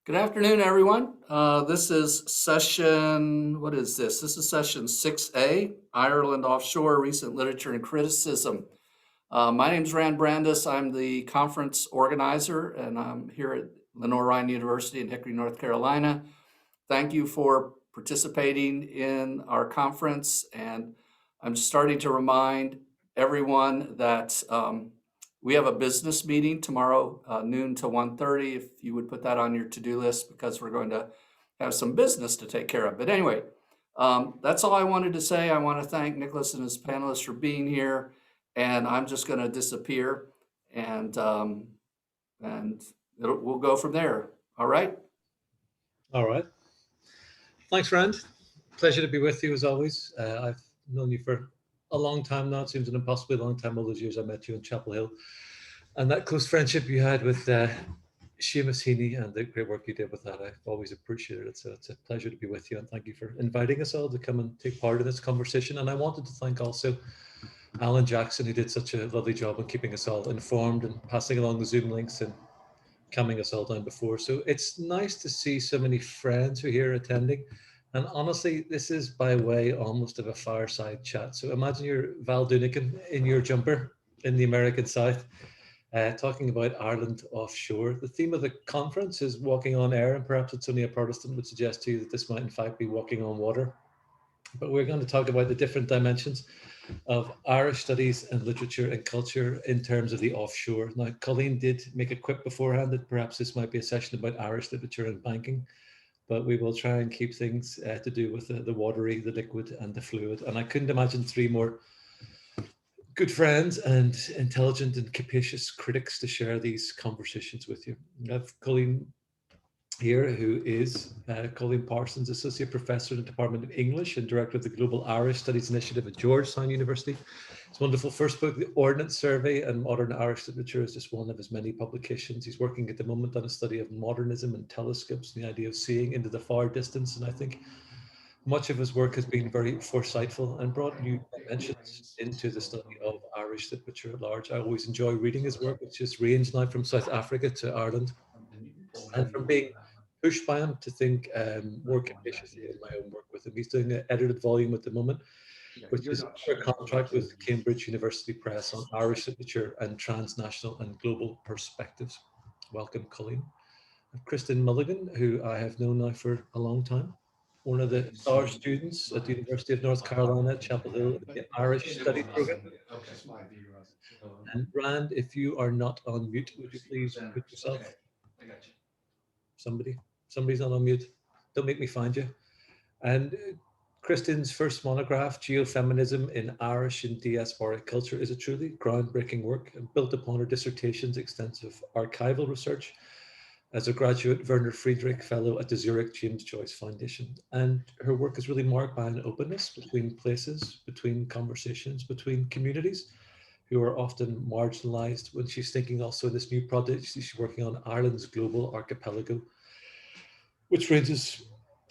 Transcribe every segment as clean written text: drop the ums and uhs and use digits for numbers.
Good afternoon, everyone. This is session, what is this? This is session 6A, Ireland Offshore, Recent Literature and Criticism. My name is Rand Brandis. I'm the conference organizer, and I'm here at Lenore Ryan University in Hickory, North Carolina. Thank you for participating in our conference, and I'm starting to remind everyone that we have a business meeting tomorrow, noon to 1:30. If you would put that on your to-do list, because we're going to have some business to take care of. But anyway, that's all I wanted to say. I want to thank Nicholas and his panelists for being here, and I'm just going to disappear, and we'll go from there. All right. All right. Thanks, Rand. Pleasure to be with you as always. I've known you for a long time now. It seems an impossibly long time, all those years I met you in Chapel Hill. And that close friendship you had with Seamus Heaney and the great work you did with that, I've always appreciated it. So it's a pleasure to be with you. And thank you for inviting us all to come and take part in this conversation. And I wanted to thank also Alan Jackson, who did such a lovely job on keeping us all informed and passing along the Zoom links and calming us all down before. So it's nice to see so many friends who are here attending. And honestly, this is by way almost of a fireside chat. So imagine you're Val Doonican in your jumper in the American South, talking about Ireland offshore. The theme of the conference is walking on air, and perhaps it's only a Protestant would suggest to you that this might in fact be walking on water. But we're going to talk about the different dimensions of Irish studies and literature and culture in terms of the offshore. Now, Colleen did make a quip beforehand that perhaps this might be a session about Irish literature and banking, but we will try and keep things to do with the watery, the liquid, and the fluid. And I couldn't imagine three more good friends and intelligent and capacious critics to share these conversations with you. I have Colleen here, who is Colleen Parsons, Associate Professor in the Department of English and Director of the Global Irish Studies Initiative at Georgetown University. His wonderful first book, The Ordnance Survey and Modern Irish Literature, is just one of his many publications. He's working at the moment on a study of modernism and telescopes and the idea of seeing into the far distance. And I think much of his work has been very foresightful and brought new dimensions into the study of Irish literature at large. I always enjoy reading his work, which has ranged now from South Africa to Ireland, and from being pushed by him to think more capaciously in my own work with him. He's doing an edited volume at the moment, which is under contract with Cambridge University Press on Irish literature and transnational and global perspectives. Welcome, Colleen. And Kristen Mulligan, who I have known now for a long time, one of the star students at the University of North Carolina at Chapel Hill in the Irish Studies program. And Rand, if you are not on mute, would you please put yourself? Somebody's not on mute. Don't make me find you. And Kristen's first monograph, Geofeminism in Irish and Diasporic Culture, is a truly groundbreaking work and built upon her dissertation's extensive archival research as a graduate Werner Friedrich Fellow at the Zurich James Joyce Foundation. And her work is really marked by an openness between places, between conversations, between communities who are often marginalized. When she's thinking also in this new project, she's working on Ireland's global archipelago, which ranges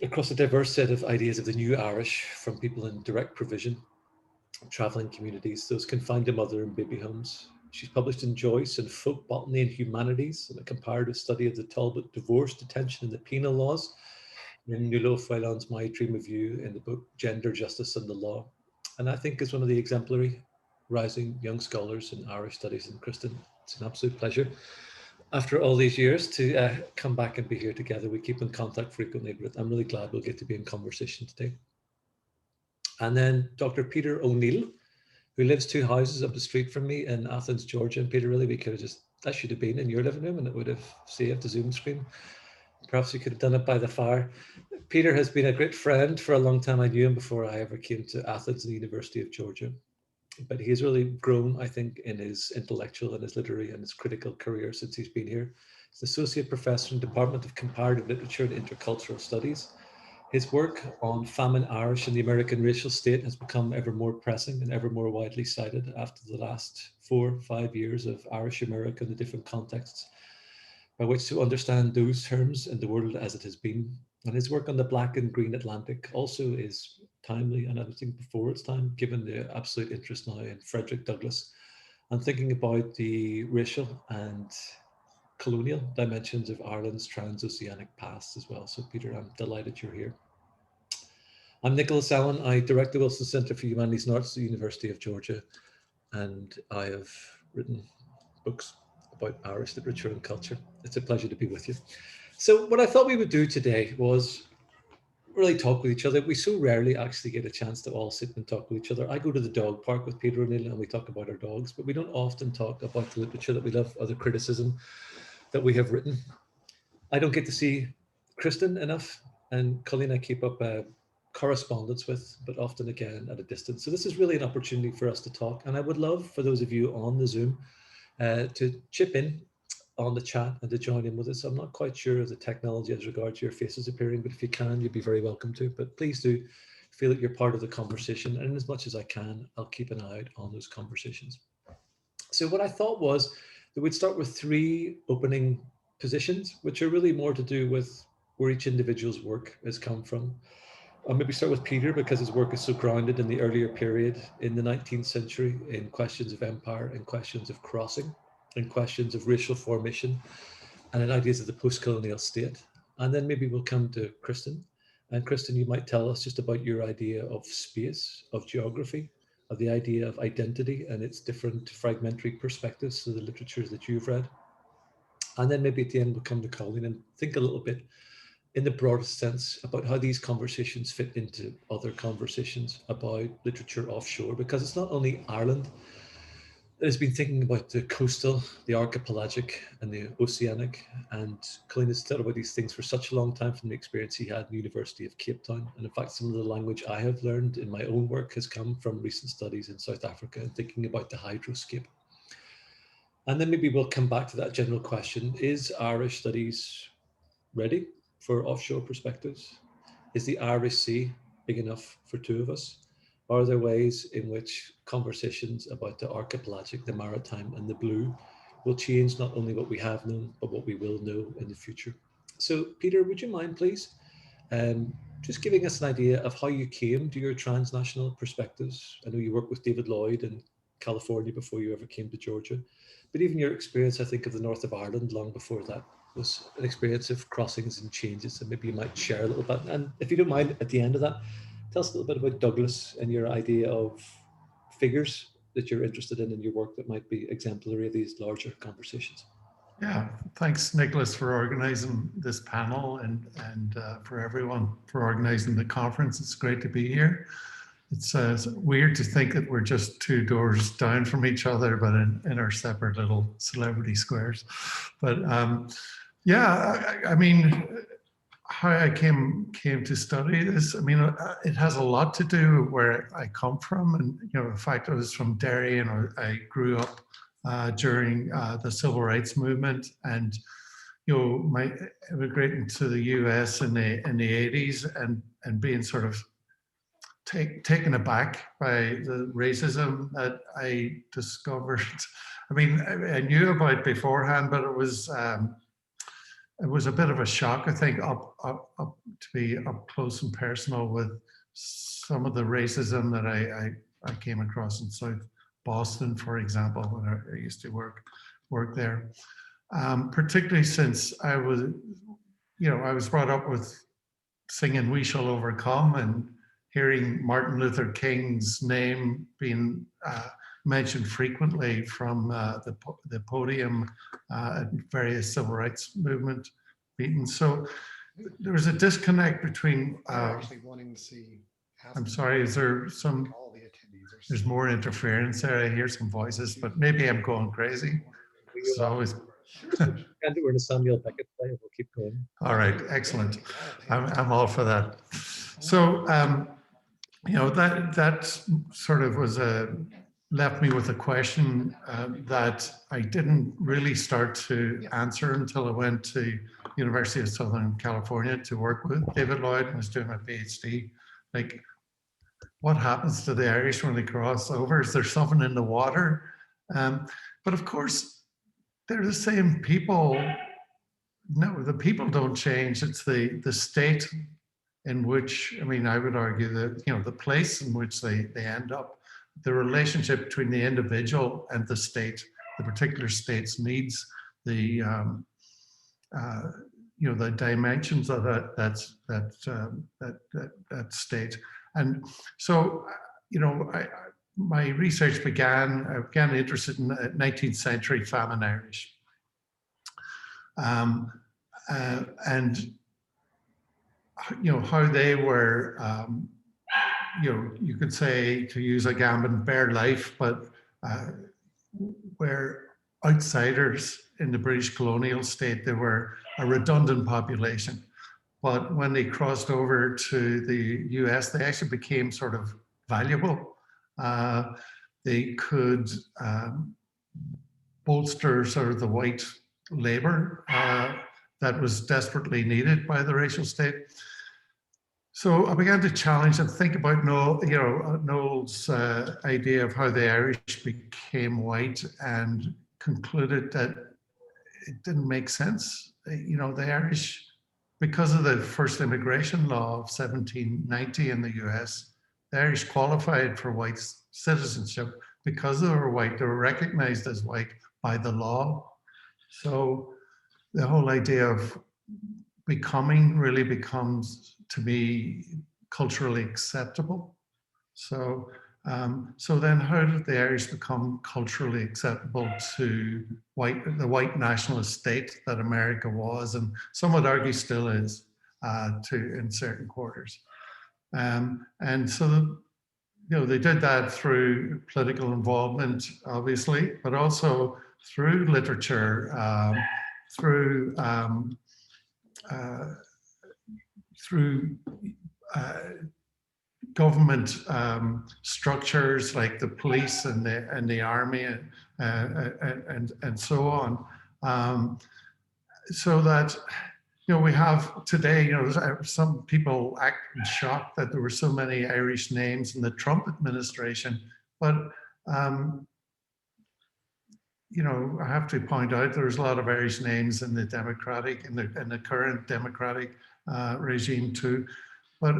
across a diverse set of ideas of the new Irish, from people in direct provision, traveling communities, those confined to mother and baby homes. She's published in Joyce and Folk Botany and Humanities, and a comparative study of the Talbot divorce, detention, and the penal laws, in Nuala Feilan's My Dream of You in the book Gender, Justice and the Law. And I think is one of the exemplary rising young scholars in Irish studies. And Kristen, it's an absolute pleasure after all these years to come back and be here together. We keep in contact frequently, but I'm really glad we'll get to be in conversation today. And then Dr. Peter O'Neill, who lives two houses up the street from me in Athens, Georgia. And Peter, really, we could have just, that should have been in your living room and it would have saved the Zoom screen. Perhaps we could have done it by the fire. Peter has been a great friend for a long time. I knew him before I ever came to Athens and the University of Georgia. But he's really grown, I think, in his intellectual and his literary and his critical career since he's been here. He's Associate Professor in the Department of Comparative Literature and Intercultural Studies. His work on famine Irish and the American racial state has become ever more pressing and ever more widely cited after the last 4 or 5 years of Irish America and the different contexts by which to understand those terms in the world as it has been. And his work on the Black and Green Atlantic also is timely, and I think before its time, given the absolute interest now in Frederick Douglass and thinking about the racial and colonial dimensions of Ireland's transoceanic past as well. So Peter, I'm delighted you're here. I'm Nicholas Allen. I direct the Wilson Centre for Humanities and Arts at the University of Georgia, and I have written books about Irish literature and culture. It's a pleasure to be with you. So what I thought we would do today was really talk with each other. We so rarely actually get a chance to all sit and talk with each other. I go to the dog park with Peter O'Neill and we talk about our dogs, but we don't often talk about the literature that we love or the criticism that we have written. I don't get to see Kristen enough, and Colleen I keep up correspondence with, but often again at a distance. So this is really an opportunity for us to talk, and I would love for those of you on the Zoom to chip in on the chat and to join in with us. I'm not quite sure of the technology as regards to your faces appearing, but if you can, you'd be very welcome to. But please do feel that you're part of the conversation, and as much as I can, I'll keep an eye out on those conversations. So what I thought was that we'd start with 3 opening positions, which are really more to do with where each individual's work has come from. I'll maybe start with Peter because his work is so grounded in the earlier period in the 19th century in questions of empire and questions of crossing and questions of racial formation and in ideas of the post-colonial state. And then maybe we'll come to Kristen. And Kristen, you might tell us just about your idea of space, of geography, of the idea of identity and its different fragmentary perspectives to the literatures that you've read. And then maybe at the end we'll come to Colleen and think a little bit in the broadest sense about how these conversations fit into other conversations about literature offshore, because it's not only Ireland that has been thinking about the coastal, the archipelagic and the oceanic, and Colleen has thought about these things for such a long time from the experience he had in the University of Cape Town. And in fact, some of the language I have learned in my own work has come from recent studies in South Africa and thinking about the hydroscape. And then maybe we'll come back to that general question. Is Irish studies ready for offshore perspectives? Is the Irish Sea big enough for 2 of us? Are there ways in which conversations about the archipelagic, the maritime and the blue will change not only what we have known, but what we will know in the future? So Peter, would you mind please just giving us an idea of how you came to your transnational perspectives? I know you worked with David Lloyd in California before you ever came to Georgia, but even your experience, I think, of the north of Ireland long before that was an experience of crossings and changes, and maybe you might share a little bit. And if you don't mind, at the end of that, tell us a little bit about Douglas and your idea of figures that you're interested in your work that might be exemplary of these larger conversations. Yeah, thanks, Nicholas, for organizing this panel and for everyone for organizing the conference. It's great to be here. It's weird to think that we're just 2 doors down from each other, but in our separate little celebrity squares. But yeah, I mean, how I came to study this, I mean, it has a lot to do with where I come from. And, you know, the fact I was from Derry and I grew up during the civil rights movement, and, you know, my immigrating to the US in the 80s and being sort of taken aback by the racism that I discovered. I mean, I knew about beforehand, but it was a bit of a shock, I think, up to be up close and personal with some of the racism that I came across in South Boston, for example, when I used to work there. Particularly since I was brought up with singing "We Shall Overcome" and hearing Martin Luther King's name being mentioned frequently from the podium at various civil rights movement meetings. So there was a disconnect between. Actually wanting to see. I'm sorry, is there some? All the attendees. There's more interference there. I hear some voices, but maybe I'm going crazy. It's always. And we're in a Samuel Beckett play. We'll keep going. All right, excellent. I'm all for that. So, you know, that sort of was left me with a question that I didn't really start to answer until I went to University of Southern California to work with David Lloyd and was doing my PhD. Like, what happens to the Irish when they cross over? Is there something in the water? But of course, they're the same people. No, the people don't change. It's the state in which, I mean, I would argue that, you know, the place in which they end up, the relationship between the individual and the state, the particular state's needs, the the dimensions of that state. And so, my research I began interested in 19th century famine Irish. And how they were, you could say, to use a Gambin, bare life, but were outsiders in the British colonial state. They were a redundant population. But when they crossed over to the US, they actually became sort of valuable. They could bolster sort of the white labor that was desperately needed by the racial state. So I began to challenge and think about Noel's idea of how the Irish became white, and concluded that it didn't make sense. The Irish, because of the first immigration law of 1790 in the US, the Irish qualified for white citizenship because they were white. They were recognized as white by the law. So the whole idea of becoming really becomes, to me, culturally acceptable. So, so then how did the Irish become culturally acceptable to the white nationalist state that America was, and some would argue still is, in certain quarters? And so, they did that through political involvement, obviously, but also through literature, through government structures like the police and the army and so on, so that we have today. Some people act in shock that there were so many Irish names in the Trump administration, but I have to point out there's a lot of Irish names in the Democratic, in the current Democratic regime too. But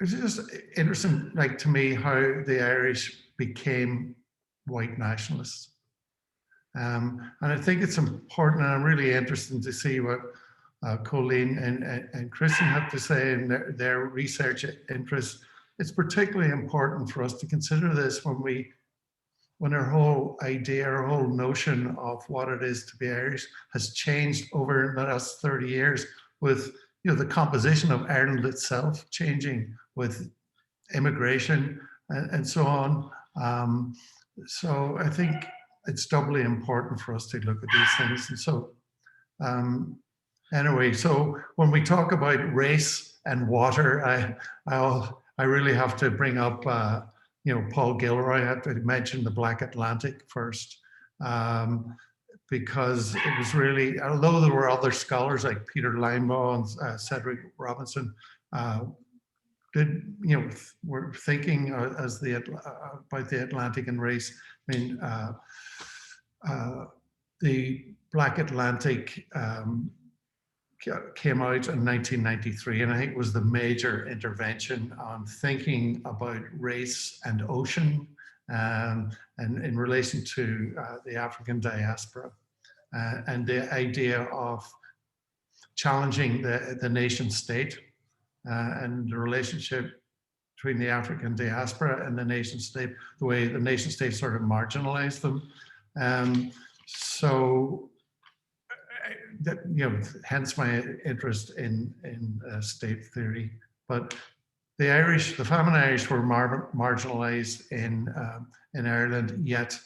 it's just interesting, to me, how the Irish became white nationalists. And I think it's important, and I'm really interested to see what Colleen and Kristen have to say in their research interests. It's particularly important for us to consider this when our whole idea, our whole notion of what it is to be Irish has changed over the last 30 years, with the composition of Ireland itself changing with immigration and so on. So I think it's doubly important for us to look at these things. And so anyway, so when we talk about race and water, I really have to bring up Paul Gilroy. I have to mention the Black Atlantic first, because it was really, although there were other scholars like Peter Linebaugh and Cedric Robinson, were thinking about the Atlantic and race. I mean, the Black Atlantic came out in 1993, and I think it was the major intervention on thinking about race and ocean, and in relation to the African diaspora, and the idea of challenging the nation state and the relationship between the African diaspora and the nation state, the way the nation state sort of marginalized them. So that, hence my interest in state theory. But the Irish, the famine Irish, were marginalized in Ireland, yet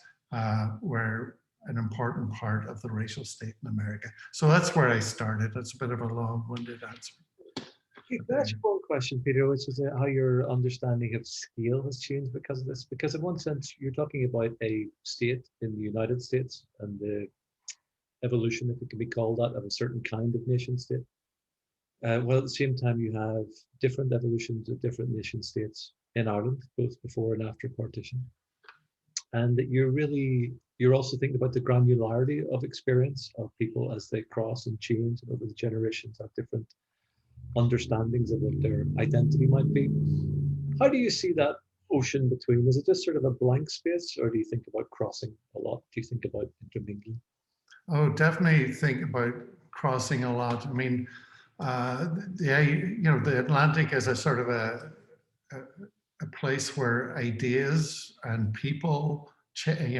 were an important part of the racial state in America. So that's where I started. That's a bit of a long-winded answer. Can I ask you one question, Peter, which is how your understanding of scale has changed because of this? Because in one sense, you're talking about a state in the United States and the evolution, if it can be called that, of a certain kind of nation state. While at the same time, you have different evolutions of different nation states in Ireland, both before and after partition. And that you're also thinking about the granularity of experience of people as they cross and change, and over the generations have different understandings of what their identity might be. How do you see that ocean between? Is it just sort of a blank space, or do you think about crossing a lot? Do you think about intermingling? Oh, definitely think about crossing a lot. I mean, the Atlantic is a sort of a, a place where ideas and people, change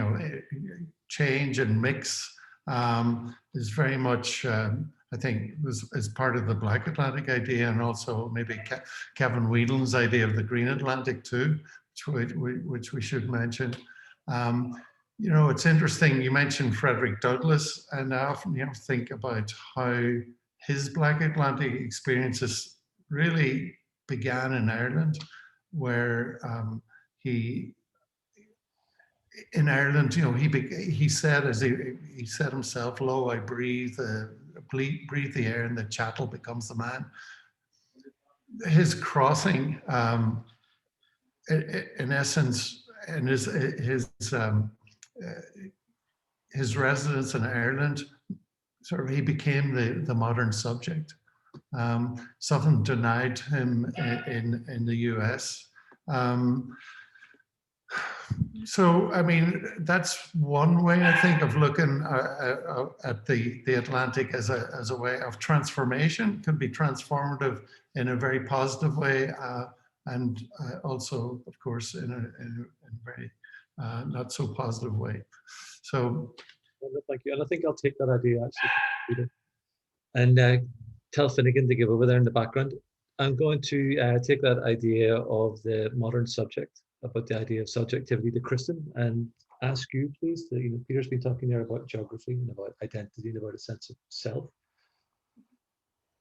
and mix, is very much, I think, is part of the Black Atlantic idea, and also maybe Kevin Whelan's idea of the Green Atlantic too, which we should mention. Um, it's interesting. You mentioned Frederick Douglass, and I often, think about how his Black Atlantic experiences really began in Ireland, where he in Ireland, he said, as he said himself, "Lo, I breathe the air, and the chattel becomes the man." His crossing, in essence, and his residence in Ireland, sort of, he became the modern subject. Something denied him in the US. So, I mean, that's one way, I think, of looking at the Atlantic as a way of transformation. Can be transformative in a very positive way, and also, of course, in a very not so positive way. So, Well, thank you. And I think I'll take that idea actually, Peter, and tell Finnegan to give over there in the background. I'm going to take that idea of the modern subject, about the idea of subjectivity, to Kristen, and ask you, please. Peter's been talking there about geography and about identity and about a sense of self.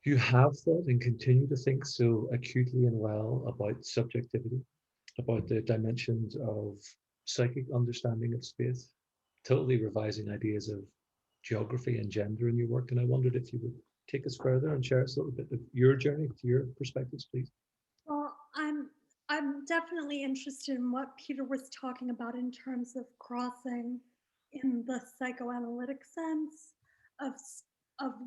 You have thought and continue to think so acutely and well about subjectivity, about the dimensions of psychic understanding of space, totally revising ideas of geography and gender in your work. And I wondered if you would take us further and share us a little bit of your journey to your perspectives, please. Well, I'm definitely interested in what Peter was talking about in terms of crossing in the psychoanalytic sense of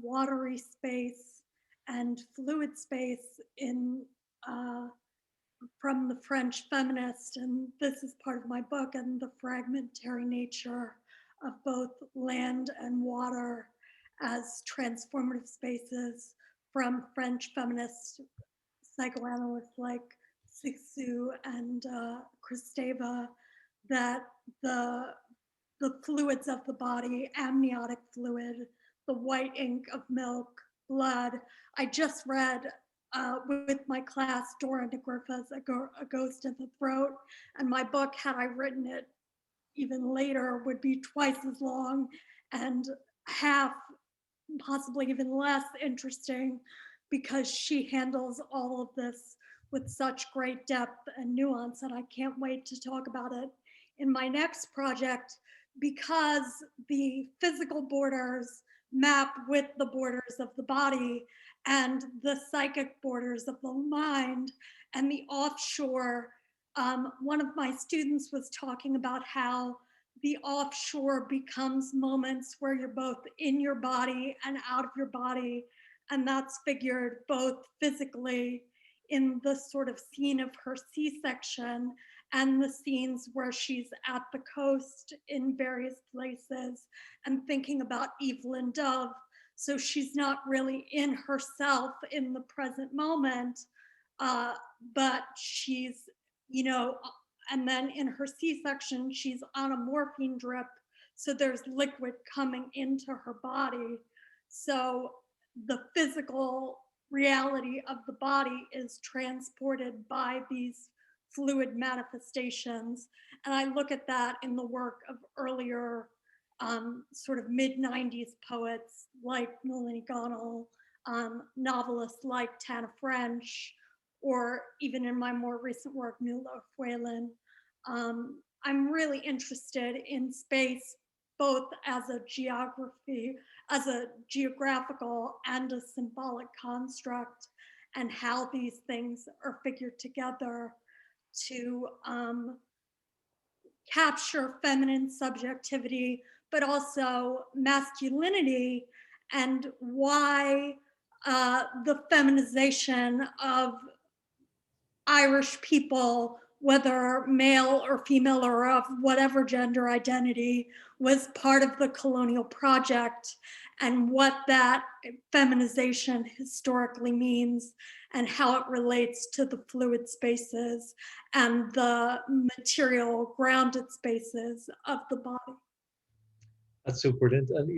watery space and fluid space in from the French feminist, and this is part of my book, and the fragmentary nature of both land and water as transformative spaces from French feminist psychoanalysts like Cixous and Kristeva, that the fluids of the body, amniotic fluid, the white ink of milk, blood. I just read with my class Dora Negriffa's A Ghost in the Throat, and my book, had I written it even later, would be twice as long and half, possibly even less interesting, because she handles all of this with such great depth and nuance, and I can't wait to talk about it in my next project, because the physical borders map with the borders of the body and the psychic borders of the mind and the offshore. One of my students was talking about how the offshore becomes moments where you're both in your body and out of your body. And that's figured both physically in the sort of scene of her C-section and the scenes where she's at the coast in various places and thinking about Evelyn Dove. So she's not really in herself in the present moment, but she's, and then in her C-section, she's on a morphine drip. So there's liquid coming into her body. So the physical reality of the body is transported by these fluid manifestations. And I look at that in the work of earlier sort of mid-90s poets like Melanie Gonel, novelists like Tana French, or even in my more recent work, Nuala Whalen. I'm really interested in space, both as a geographical and a symbolic construct, and how these things are figured together to capture feminine subjectivity, but also masculinity, and why the feminization of Irish people whether male or female or of whatever gender identity, was part of the colonial project, and what that feminization historically means and how it relates to the fluid spaces and the material grounded spaces of the body. That's so brilliant. And,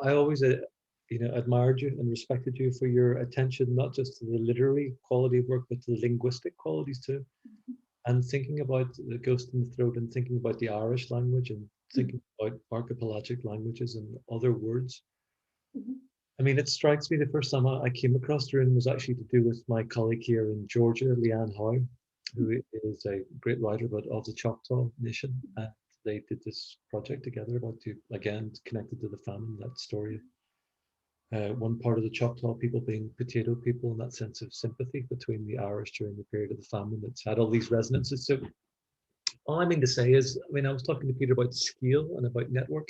I always, admired you and respected you for your attention, not just to the literary quality of work, but to the linguistic qualities too. And thinking about the ghost in the throat and thinking about the Irish language and thinking about archipelagic languages and other words. Mhm. I mean, it strikes me the first time I came across the room was actually to do with my colleague here in Georgia, Leanne Howe, who is a great writer about of the Choctaw Nation. And they did this project together about again, connected to the famine, that story. One part of the Choctaw people being potato people, and that sense of sympathy between the Irish during the period of the famine that's had all these resonances. So all I mean to say is, I was talking to Peter about scale and about network.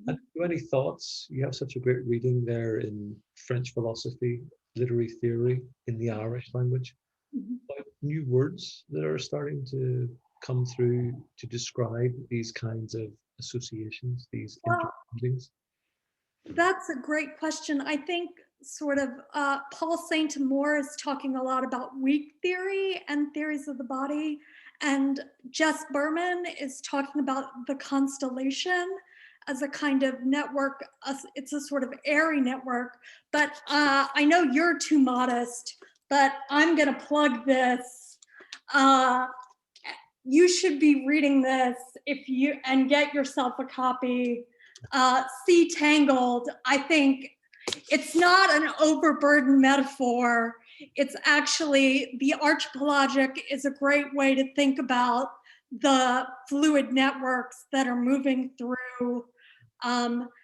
And do you have any thoughts? You have such a great reading there in French philosophy, literary theory, in the Irish language, about new words that are starting to come through to describe these kinds of associations, these Well, interlings. that's a great question. I think sort of Paul Saint Amour is talking a lot about weak theory and theories of the body. And Jess Berman is talking about the constellation as a kind of network. It's a sort of airy network. But I know you're too modest, but I'm going to plug this. You should be reading this and get yourself a copy. See Tangled. I think it's not an overburdened metaphor. It's actually, the archipelagic is a great way to think about the fluid networks that are moving through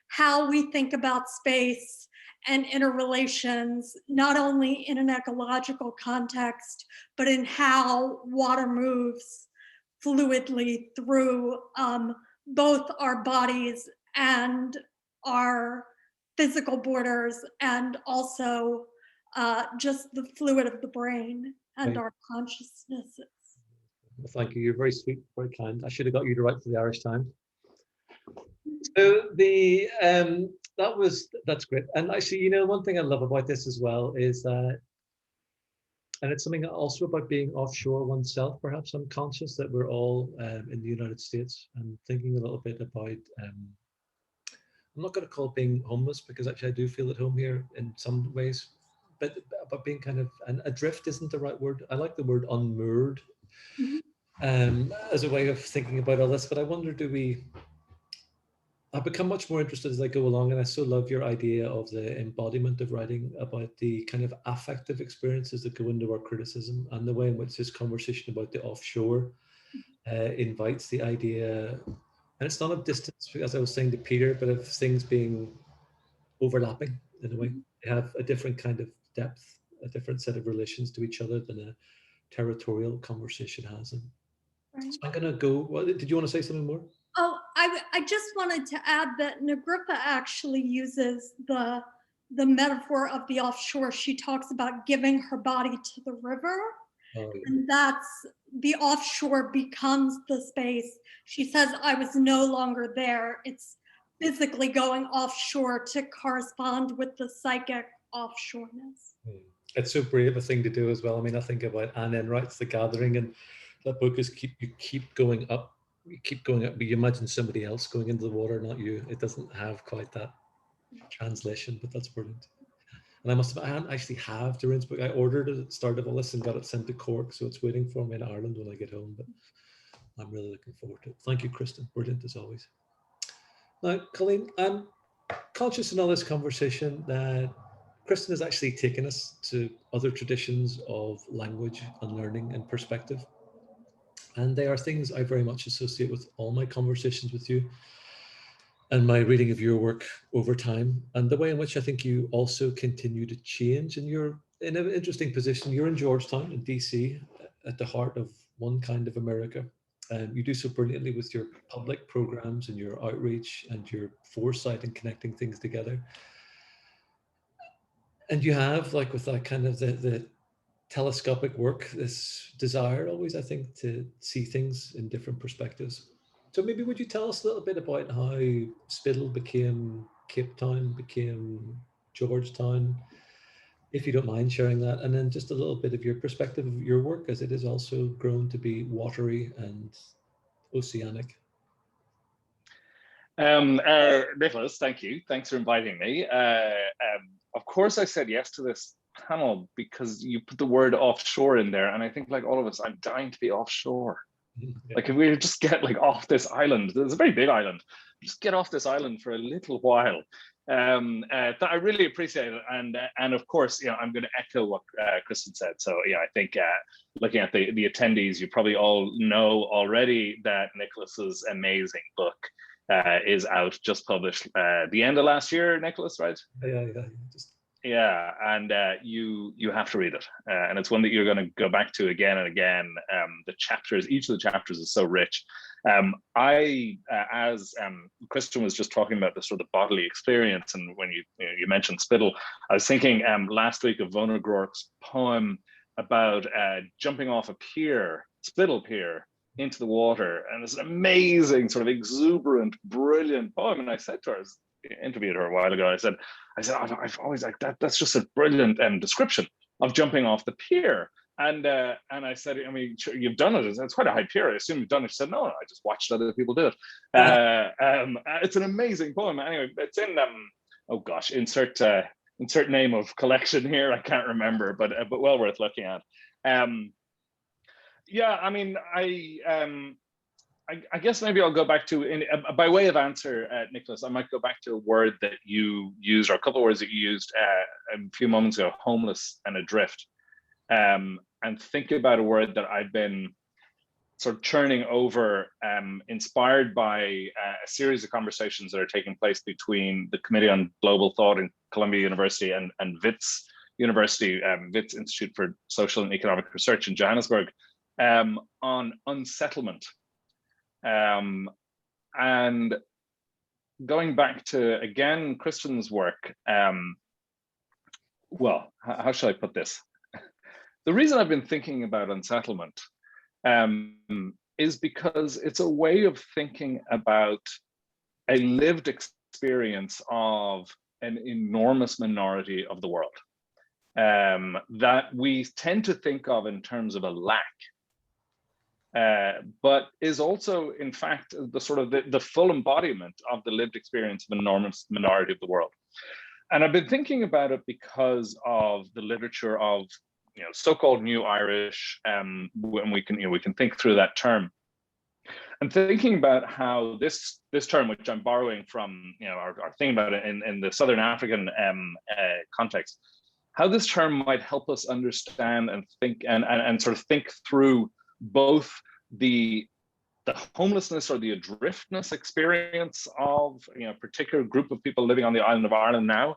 how we think about space and interrelations, not only in an ecological context, but in how water moves fluidly through both our bodies and our physical borders, and also just the fluid of the brain and Right. our consciousnesses. Well, thank you. You're very sweet, very kind. I should have got you to write for the Irish Times. So that's great. And actually, one thing I love about this as well is that, and it's something also about being offshore oneself. Perhaps I'm conscious that we're all in the United States and thinking a little bit about. I'm not going to call it being homeless, because actually I do feel at home here in some ways, but about being kind of, and adrift isn't the right word. I like the word unmoored as a way of thinking about all this. But I wonder, I've become much more interested as I go along, and I so love your idea of the embodiment of writing, about the kind of affective experiences that go into our criticism, and the way in which this conversation about the offshore invites the idea, and it's not of distance, as I was saying to Peter, but of things being overlapping in a way. They have a different kind of depth, a different set of relations to each other than a territorial conversation has. And Right. so I'm going to go. Well, did you want to say something more? Oh, I just wanted to add that Negrippa actually uses the metaphor of the offshore. She talks about giving her body to the river. Oh, yeah. And that's, the offshore becomes the space. She says, I was no longer there. It's physically going offshore to correspond with the psychic offshoreness. It's so brave a thing to do as well. I mean, I think about Anne Enright's The Gathering, and that book is you keep going up, but you imagine somebody else going into the water, not you. It doesn't have quite that translation, but that's brilliant. And I don't actually have Doreen's book. I ordered it at the start of all this and got it sent to Cork, so it's waiting for me in Ireland when I get home, but I'm really looking forward to it. Thank you, Kristen. Brilliant as always. Now, Colleen, I'm conscious in all this conversation that Kristen has actually taken us to other traditions of language and learning and perspective. And they are things I very much associate with all my conversations with you and my reading of your work over time, and the way in which I think you also continue to change. And you're in an interesting position. You're in Georgetown in DC, at the heart of one kind of America. You do so brilliantly with your public programs and your outreach and your foresight in connecting things together. And you have, like, with that kind of the telescopic work, this desire always, I think, to see things in different perspectives. So maybe would you tell us a little bit about how Spittle became Cape Town, became Georgetown, if you don't mind sharing that, and then just a little bit of your perspective of your work, as it is also grown to be watery and oceanic. Nicholas, thank you. Thanks for inviting me. Of course, I said yes to this panel because you put the word offshore in there, and I think, like all of us, I'm dying to be offshore. Yeah. Like, if we just get like off this island, there's a very big island, just get off this island for a little while. I really appreciate it, and of course, I'm going to echo what Kristen said. So I think looking at the attendees, you probably all know already that Nicholas's amazing book is out, just published the end of last year, Nicholas, right? Yeah. And you have to read it, and it's one that you're going to go back to again and again. The chapters, each of the chapters is so rich. As Kristen was just talking about the sort of bodily experience, and when you mentioned Spittle, I was thinking last week of Vonnegut poem about jumping off a pier, Spittle Pier, into the water, and it's an amazing, sort of exuberant, brilliant poem. And I said to her, I interviewed her a while ago, I said I've always like that. That's just a brilliant description of jumping off the pier. And I said, I mean, sure, you've done it. It's quite a high pier. I assume you've done it. She said, no, I just watched other people do it. It's an amazing poem. Anyway, it's in oh gosh, insert name of collection here. I can't remember, but well worth looking at. Yeah, I mean, I guess maybe I'll go back to, by way of answer, Nicholas, I might go back to a word that you used, or a couple of words that you used a few moments ago, homeless and adrift, and think about a word that I've been sort of churning over, inspired by a series of conversations that are taking place between the Committee on Global Thought in Columbia University and WITS University, WITS Institute for Social and Economic Research in Johannesburg, on unsettlement. And going back to, again, Kristen's work, well, how shall I put this? The reason I've been thinking about unsettlement is because it's a way of thinking about a lived experience of an enormous minority of the world that we tend to think of in terms of a lack. But is also, in fact, the sort of the full embodiment of the lived experience of an enormous minority of the world. And I've been thinking about it because of the literature of so-called New Irish, when we can think through that term, and thinking about how this term, which I'm borrowing from or thinking about it in the Southern African context, how this term might help us understand and think and sort of think through both the homelessness or the adriftness experience of a particular group of people living on the island of Ireland now,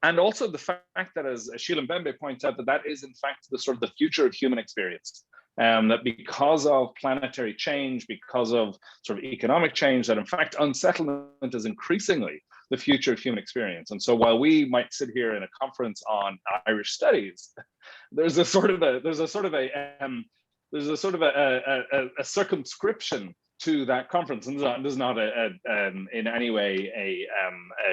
and also the fact that, as Sheila Mbembe points out, that is in fact the sort of the future of human experience. That because of planetary change, because of sort of economic change, that in fact unsettlement is increasingly the future of human experience. And so while we might sit here in a conference on Irish studies, there's a sort of a circumscription to that conference, and this is not in any way a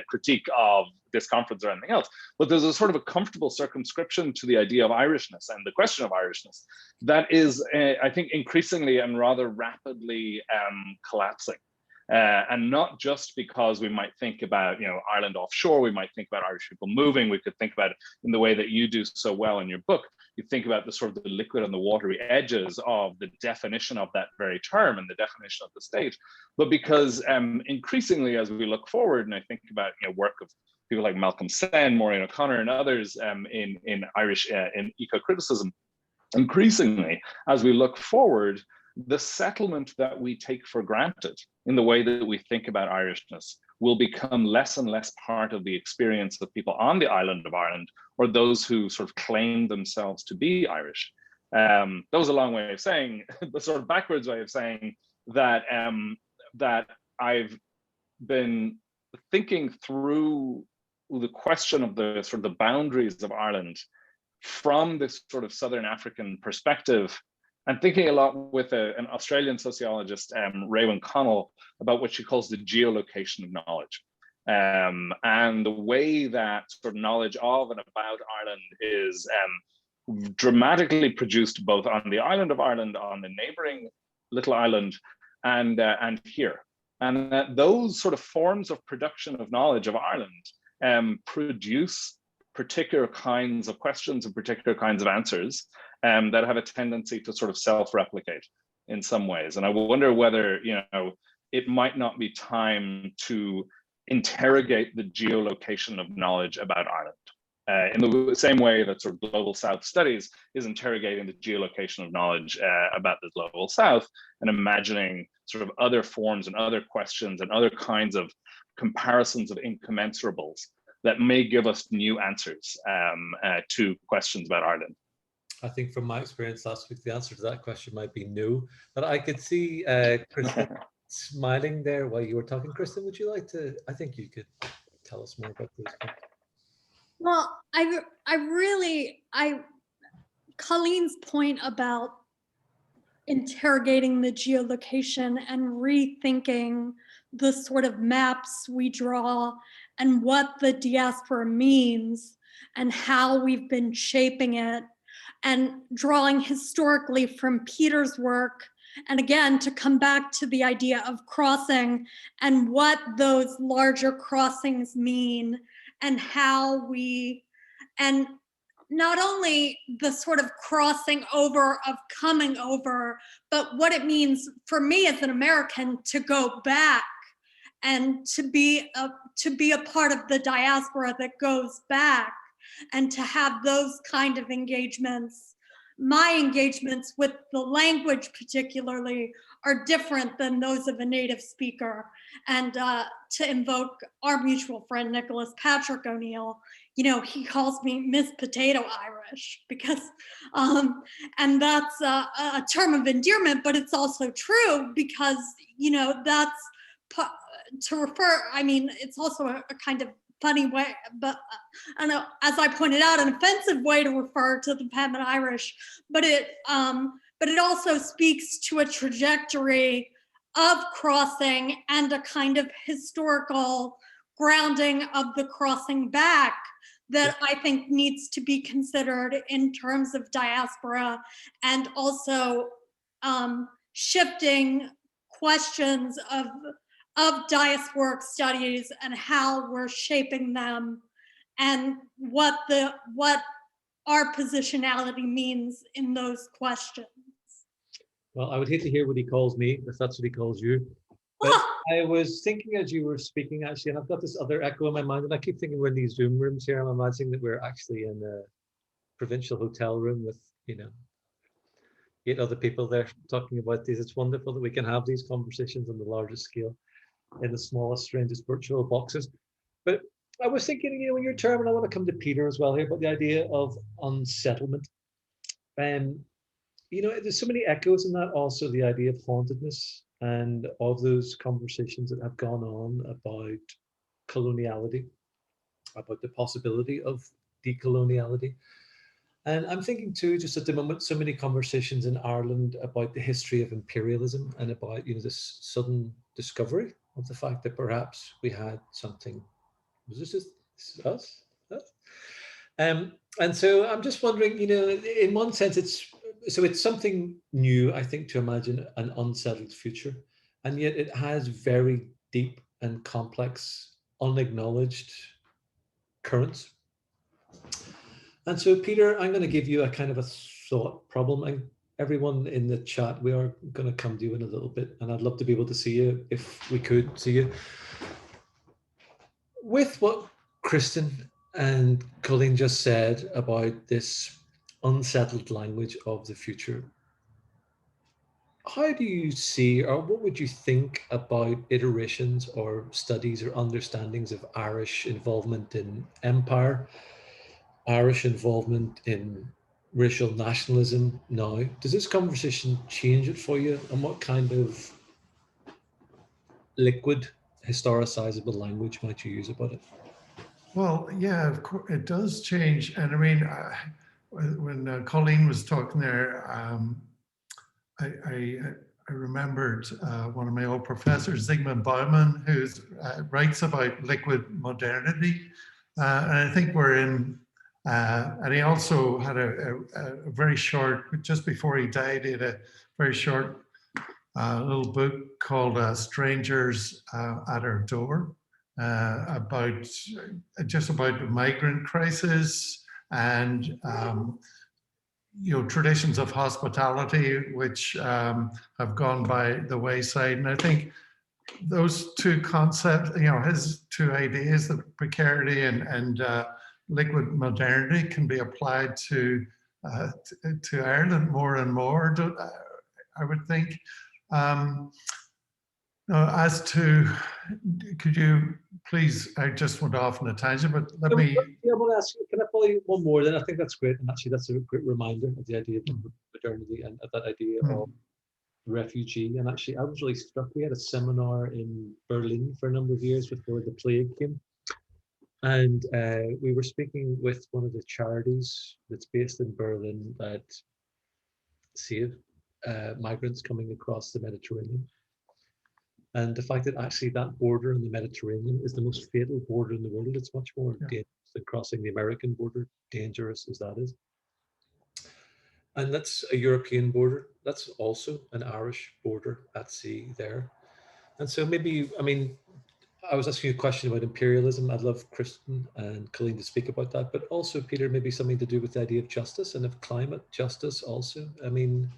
critique of this conference or anything else, but there's a sort of a comfortable circumscription to the idea of Irishness and the question of Irishness that is, I think, increasingly and rather rapidly collapsing. And not just because we might think about Ireland offshore, we might think about Irish people moving, we could think about it in the way that you do so well in your book. You think about the sort of the liquid and the watery edges of the definition of that very term and the definition of the state, but because increasingly as we look forward, and I think about work of people like Malcolm Sen, Maureen O'Connor, and others in Irish in eco-criticism, increasingly as we look forward, the settlement that we take for granted in the way that we think about Irishness will become less and less part of the experience of people on the island of Ireland, or those who sort of claim themselves to be Irish. That was a long way of saying, the sort of backwards way of saying that, that I've been thinking through the question of the sort of the boundaries of Ireland from this sort of Southern African perspective, and thinking a lot with an Australian sociologist, Raewyn Connell, about what she calls the geolocation of knowledge. And the way that sort of knowledge of and about Ireland is dramatically produced both on the island of Ireland, on the neighboring little island, and here. And that those sort of forms of production of knowledge of Ireland produce particular kinds of questions and particular kinds of answers that have a tendency to sort of self-replicate in some ways. And I wonder whether, you know, it might not be time to interrogate the geolocation of knowledge about Ireland in the same way that sort of Global South Studies is interrogating the geolocation of knowledge about the Global South, and imagining sort of other forms and other questions and other kinds of comparisons of incommensurables that may give us new answers to questions about Ireland. I think from my experience last week, the answer to that question might be no, but I could see Kristen smiling there while you were talking. Kristen, would you like to, I think you could tell us more about this. Well, Colleen's point about interrogating the geolocation and rethinking the sort of maps we draw and what the diaspora means and how we've been shaping it, and drawing historically from Peter's work. And again, to come back to the idea of crossing and what those larger crossings mean, and how we, and not only the sort of crossing over of coming over, but what it means for me as an American to go back and to be a part of the diaspora that goes back, and to have those kind of engagements. My engagements with the language particularly are different than those of a native speaker. And to invoke our mutual friend, Nicholas Patrick O'Neill, you know, he calls me Miss Potato Irish because, and that's a term of endearment, but it's also true because, you know, that's to refer, I mean, it's also a kind of funny way, but I know, as I pointed out, an offensive way to refer to the Padman Irish, but it also speaks to a trajectory of crossing and a kind of historical grounding of the crossing back that I think needs to be considered in terms of diaspora, and also shifting questions of diasporic studies and how we're shaping them, and what our positionality means in those questions. Well, I would hate to hear what he calls me, if that's what he calls you. But I was thinking as you were speaking, actually, and I've got this other echo in my mind, and I keep thinking we're in these Zoom rooms here. I'm imagining that we're actually in a provincial hotel room with, you know, 8 other people there talking about these. It's wonderful that we can have these conversations on the largest scale in the smallest, strangest virtual boxes. But I was thinking, you know, in your term, and I want to come to Peter as well here, but the idea of unsettlement. You know, there's so many echoes in that, also the idea of hauntedness and of those conversations that have gone on about coloniality, about the possibility of decoloniality. And I'm thinking too, just at the moment, so many conversations in Ireland about the history of imperialism and about, you know, this sudden discovery of the fact that perhaps we had something. Was this just us? And so I'm just wondering, you know, in one sense, it's something new, I think, to imagine an unsettled future, and yet it has very deep and complex, unacknowledged currents. And so, Peter, I'm going to give you a kind of a thought problem. And everyone in the chat, we are going to come to you in a little bit, and I'd love to be able to see you if we could see you. With what Kristen and Colleen just said about this unsettled language of the future, how do you see, or what would you think about iterations or studies or understandings of Irish involvement in empire, Irish involvement in racial nationalism now? Does this conversation change it for you? And what kind of liquid, historicizable language might you use about it? Well, yeah, of course, it does change. And I mean, when Colleen was talking there, I remembered one of my old professors, Zygmunt Bauman, who writes about liquid modernity. And I think we're in, and he also had a very short, just before he died, he had a very short little book called Strangers at Our Door, about just about the migrant crisis and traditions of hospitality which have gone by the wayside. And I think those two concepts, his two ideas, the precarity and liquid modernity, can be applied to Ireland more and more, I would think. As to, could you please, I just went off on a tangent, but let me. Yeah, I want to ask you, can I follow you one more? Then I think that's great. And actually, that's a great reminder of the idea of modernity and of that idea of refugee. And actually, I was really struck. We had a seminar in Berlin for a number of years before the plague came. And we were speaking with one of the charities that's based in Berlin that save migrants coming across the Mediterranean. And the fact that actually that border in the Mediterranean is the most fatal border in the world. It's much more dangerous than crossing the American border, dangerous as that is. And that's a European border. That's also an Irish border at sea there. And so maybe, I mean, I was asking you a question about imperialism. I'd love Kristen and Colleen to speak about that, but also, Peter, maybe something to do with the idea of justice and of climate justice also. I mean,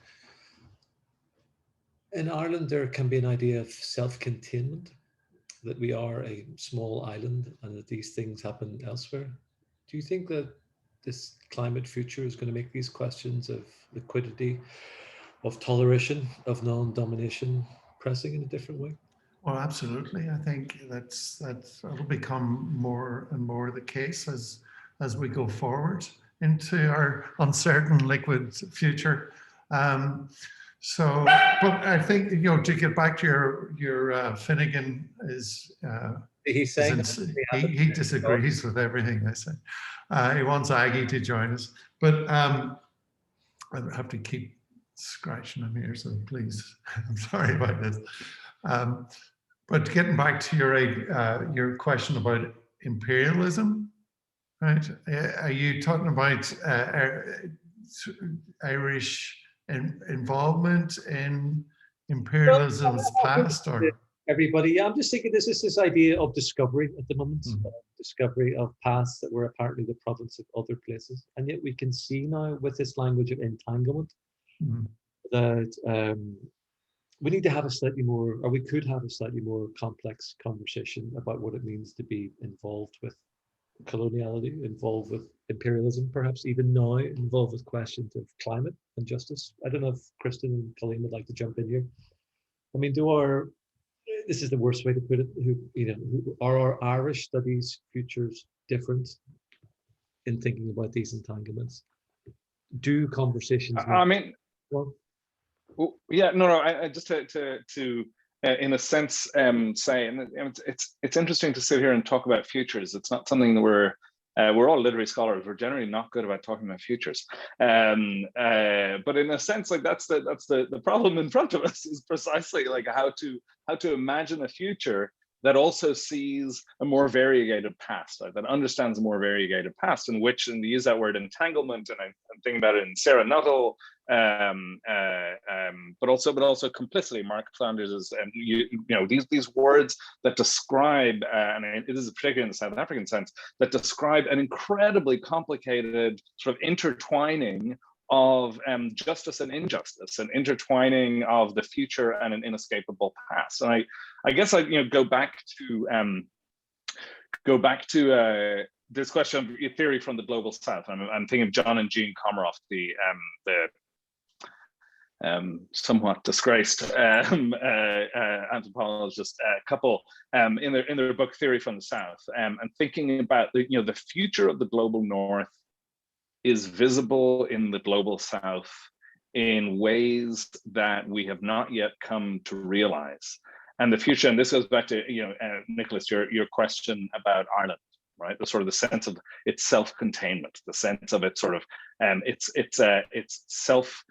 in Ireland, there can be an idea of self-containment, that we are a small island and that these things happen elsewhere. Do you think that this climate future is going to make these questions of liquidity, of toleration, of non-domination pressing in a different way? Well, absolutely. I think that'll become more and more the case as we go forward into our uncertain liquid future. So, but I think, to get back to your Finnegan is, He's saying he disagrees with everything I said. He wants Aggie to join us, but I have to keep scratching him here, so please, I'm sorry about this. But getting back to your question about imperialism, right? Are you talking about Irish involvement in imperialism's past, or everybody? Yeah, I'm just thinking this is this idea of discovery at the moment, discovery of paths that were apparently the province of other places, and yet we can see now with this language of entanglement that we need to have a slightly more, or we could have a slightly more complex conversation about what it means to be involved with coloniality, involved with imperialism, perhaps even now involved with questions of climate and justice. I don't know if Kristen and Colleen would like to jump in here. I mean, this is the worst way to put it, are our Irish studies futures different in thinking about these entanglements? Do conversations... I mean, yeah, no, I just to in a sense say, and it's interesting to sit here and talk about futures. It's not something that we're all literary scholars. We're generally not good about talking about futures, but in a sense, like that's the problem in front of us is precisely like how to imagine a future that also sees a more variegated past, right? That understands a more variegated past, in which, and to use that word entanglement, and I'm thinking about it in Sarah Nuttall, but also complicity. Mark Flanders is, these words that describe, and it is particularly in the South African sense, that describe an incredibly complicated sort of intertwining of justice and injustice, an intertwining of the future and an inescapable past. And I guess I go back to this question of theory from the global South. I'm thinking of John and Jean Comaroff, the somewhat disgraced anthropologist couple in their book Theory from the South, and thinking about the future of the global North is visible in the global South in ways that we have not yet come to realize. And the future, and this goes back to Nicholas, your question about Ireland, right? The sort of the sense of its self-containment, the sense of its sort of its self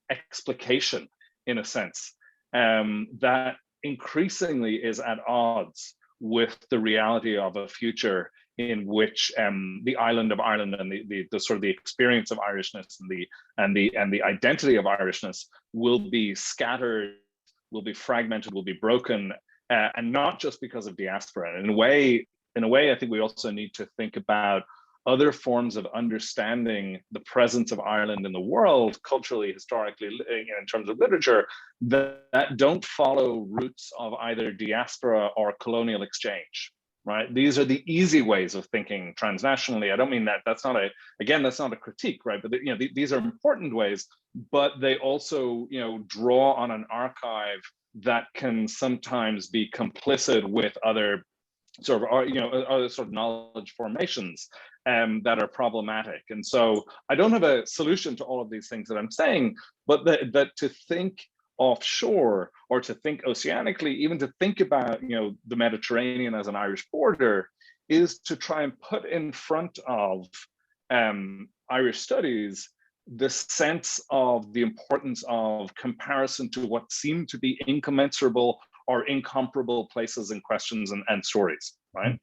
explication in a sense that increasingly is at odds with the reality of a future in which the island of Ireland and the sort of the experience of Irishness and the identity of Irishness will be scattered, will be fragmented, will be broken, and not just because of diaspora. And in a way, I think we also need to think about other forms of understanding the presence of Ireland in the world, culturally, historically, in terms of literature, that don't follow routes of either diaspora or colonial exchange, right? These are the easy ways of thinking transnationally. I don't mean that, that's not a critique, right? But these are important ways, but they also, draw on an archive that can sometimes be complicit with other sort of other sort of knowledge formations that are problematic. And so I don't have a solution to all of these things that I'm saying, but that to think offshore or to think oceanically, even to think about the Mediterranean as an Irish border, is to try and put in front of Irish studies the sense of the importance of comparison to what seem to be incommensurable or incomparable places and questions and stories, right?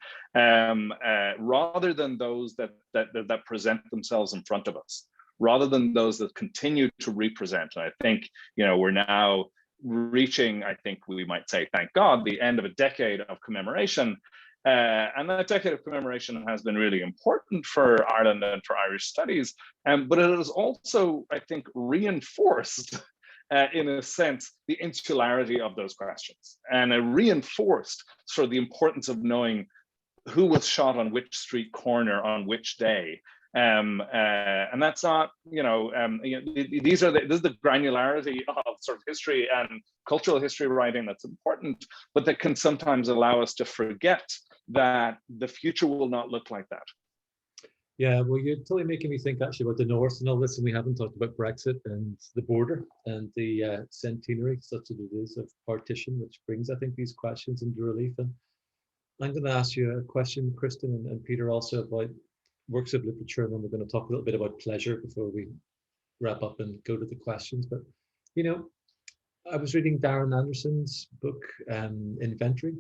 Rather than those that present themselves in front of us, rather than those that continue to represent. And I think we're now reaching, I think we might say, thank God, the end of a decade of commemoration. And that decade of commemoration has been really important for Ireland and for Irish studies, but it has also, I think, reinforced in a sense, the insularity of those questions, and it reinforced sort of the importance of knowing who was shot on which street corner on which day. And that's not, this is the granularity of sort of history and cultural history writing that's important, but that can sometimes allow us to forget that the future will not look like that. Yeah, well, you're totally making me think actually about the North and all this, and we haven't talked about Brexit and the border and the centenary, such as it is, of partition, which brings, I think, these questions into relief. And I'm going to ask you a question, Kristen and Peter, also about works of literature, and then we're going to talk a little bit about pleasure before we wrap up and go to the questions. But, I was reading Darren Anderson's book, Inventory,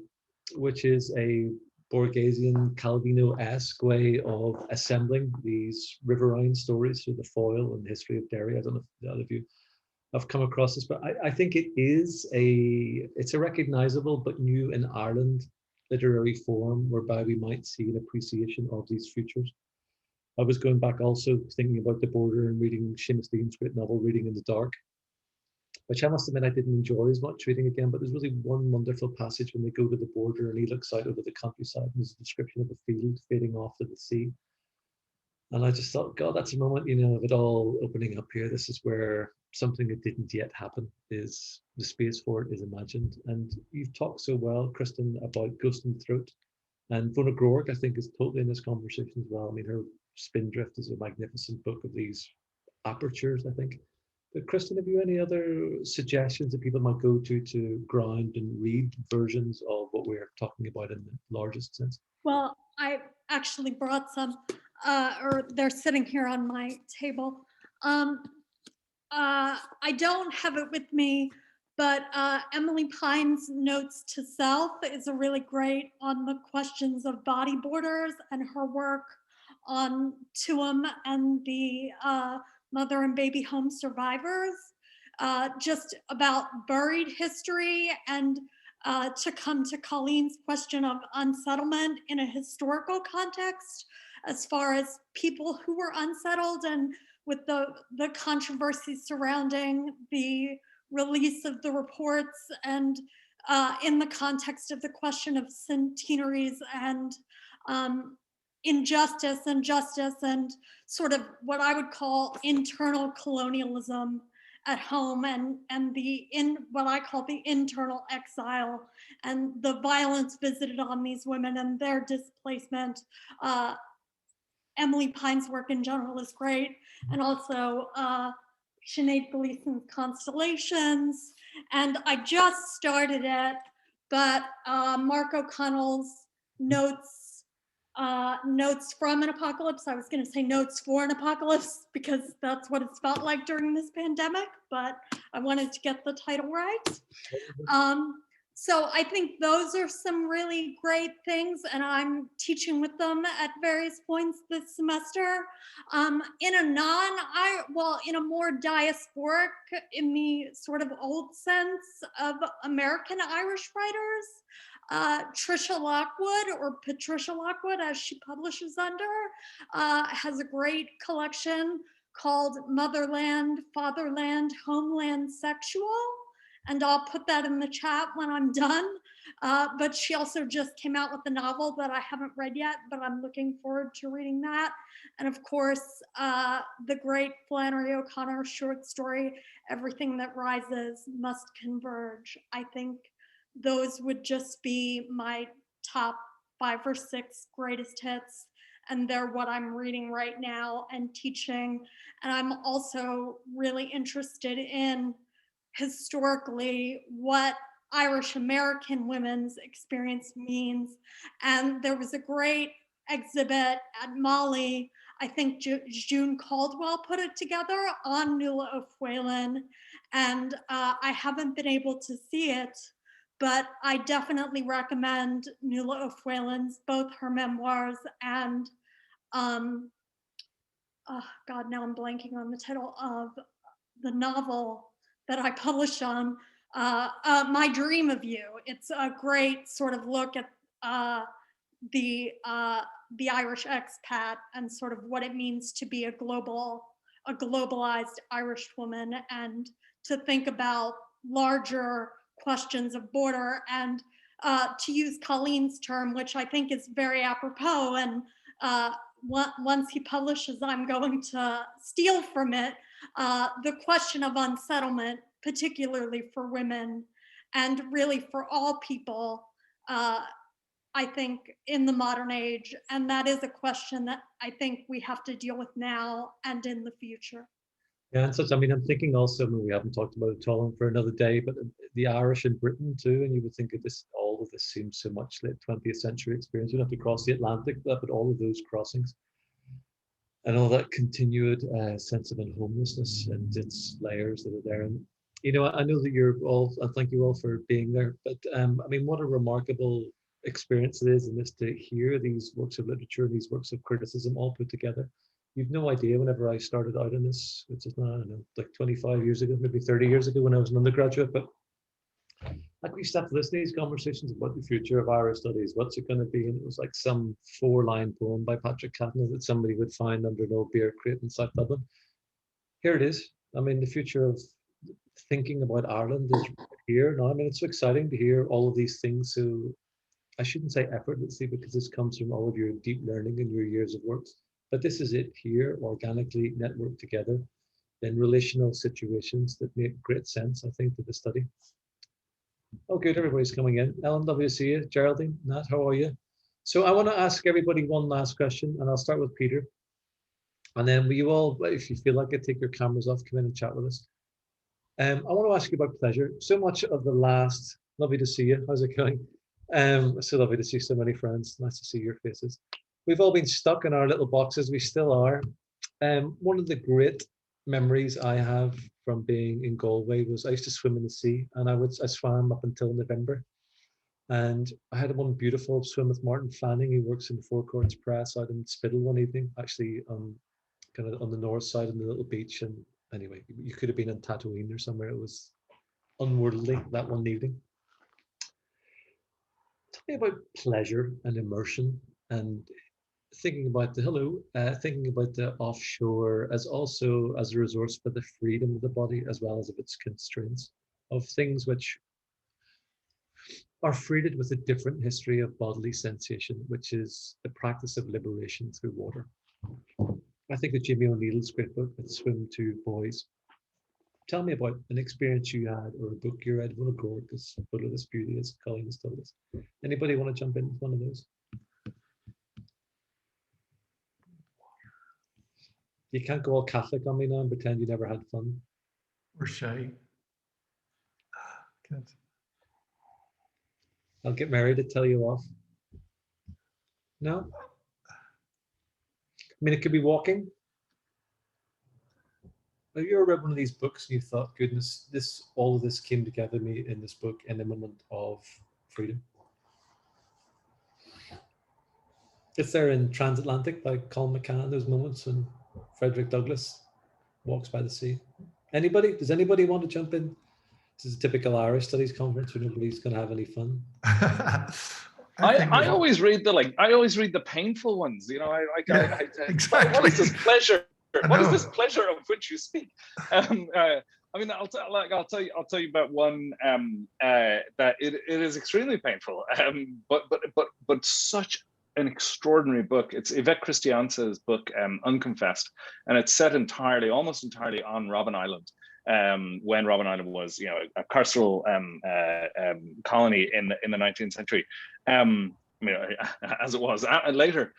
which is a Borgesian Calvino-esque way of assembling these riverine stories through the foil and the history of Derry. I don't know if the other of you have come across this, but I think it's a recognizable but new in Ireland literary form whereby we might see an appreciation of these futures. I was going back also thinking about the border and reading Seamus Dean's great novel, Reading in the Dark, which I must admit I didn't enjoy as much reading again, but there's really one wonderful passage when they go to the border and he looks out over the countryside and there's a description of a field fading off to the sea. And I just thought, God, that's a moment, of it all opening up here. This is where something that didn't yet happen is, the space for it is imagined. And you've talked so well, Kristen, about Ghost in the Throat. And Fiona Groark, I think, is totally in this conversation as well. I mean, her Spindrift is a magnificent book of these apertures, I think. But Kristen, have you any other suggestions that people might go to ground and read versions of what we're talking about in the largest sense? Well, I actually brought some, or they're sitting here on my table. I don't have it with me, but Emily Pine's Notes to Self is a really great on the questions of body borders, and her work on Tuam and the mother and baby home survivors, just about buried history, and to come to Colleen's question of unsettlement in a historical context, as far as people who were unsettled and with the controversy surrounding the release of the reports, and in the context of the question of centenaries and injustice and justice, and sort of what I would call internal colonialism at home, and what I call the internal exile, and the violence visited on these women and their displacement. Emily Pine's work in general is great, and also Sinead Gleason's Constellations. And I just started it, but Mark O'Connell's Notes notes from an apocalypse. I was going to say notes for an apocalypse because that's what it's felt like during this pandemic, but I wanted to get the title right. So I think those are some really great things, and I'm teaching with them at various points this semester. In a more diasporic, in the sort of old sense of American Irish writers, Trisha Lockwood, or Patricia Lockwood, as she publishes under, has a great collection called Motherland, Fatherland, Homeland Sexual. And I'll put that in the chat when I'm done. But she also just came out with a novel that I haven't read yet, but I'm looking forward to reading that. And of course, the great Flannery O'Connor short story, Everything That Rises Must Converge. I think those would just be my top 5 or 6 greatest hits. And they're what I'm reading right now and teaching. And I'm also really interested in historically what Irish American women's experience means. And there was a great exhibit at Molly, I think June Caldwell put it together, on Nuala O'Phelan. And I haven't been able to see it, but I definitely recommend Nuala O'Phelan's, both her memoirs and, oh God, now I'm blanking on the title of the novel that I published on, My Dream of You. It's a great sort of look at the Irish expat and sort of what it means to be a globalized Irish woman, and to think about larger questions of border. And to use Colleen's term, which I think is very apropos, and once he publishes, I'm going to steal from it, the question of unsettlement, particularly for women, and really for all people, I think, in the modern age. And that is a question that I think we have to deal with now and in the future. Yeah, and such. I mean, I'm thinking also, I mean, we haven't talked about it at all for another day, but the Irish in Britain too. And you would think of this, all of this seems so much like 20th century experience. You don't have to cross the Atlantic, but all of those crossings and all that continued sense of homelessness and its layers that are there. And you know, I know that you're all, I thank you all for being there. But I mean, what a remarkable experience it is in this, to hear these works of literature, these works of criticism all put together. You've no idea, whenever I started out in this, which is now, I don't know, like 25 years ago, maybe 30 years ago when I was an undergraduate, but like we stopped listening to these conversations about the future of Irish studies, what's it going to be? And it was like some 4-line poem by Patrick Kavanagh that somebody would find under an old beer crate in South Dublin. Here it is. I mean, the future of thinking about Ireland is here now. I mean, it's so exciting to hear all of these things. So I shouldn't say effortlessly, because this comes from all of your deep learning and your years of work. But this is it here, organically networked together in relational situations that make great sense, I think, to the study. Oh, good, everybody's coming in. Ellen, lovely to see you. Geraldine, Nat, how are you? So I want to ask everybody one last question, and I'll start with Peter. And then we all, if you feel like it, take your cameras off, come in and chat with us. I want to ask you about pleasure. So much of the last, lovely to see you. How's it going? So lovely to see so many friends. Nice to see your faces. We've all been stuck in our little boxes. We still are. One of the great memories I have from being in Galway was I used to swim in the sea, and I swam up until November. And I had one beautiful swim with Martin Fanning, who works in the Four Courts Press out in Spiddal one evening, actually kind of on the north side of the little beach. And anyway, you could have been in Tatooine or somewhere. It was unworldly that one evening. Tell me about pleasure and immersion, and thinking about thinking about the offshore as also as a resource for the freedom of the body, as well as of its constraints, of things which are freighted with a different history of bodily sensation, which is the practice of liberation through water. I think of Jimmy O'Neill's great book, Swim to Boys. Tell me about an experience you had, or a book you read, one of Gorky's, Full of This Beauty, as Colleen has told us. Anybody want to jump in with one of those? You can't go all Catholic on me now and pretend you never had fun. We're shy. Good. I'll get married to tell you off. No? I mean, it could be walking. Have you ever read one of these books and you thought, goodness, all of this came together me in this book in a moment of freedom? It's there in Transatlantic by Colin McCann, those moments when Frederick Douglass walks by the sea. Anybody? Does anybody want to jump in? This is a typical Irish Studies conference where nobody's going to have any fun. I always read the painful ones. You know, exactly. What is this pleasure? I What is know. this pleasure of which you speak? I mean, I'll tell you about one that it is extremely painful, but such an extraordinary book. It's Yvette Christianse's book, Unconfessed, and it's set almost entirely on Robben Island. When Robben Island was, you know, a carceral colony in the 19th century, I mean, as it was later.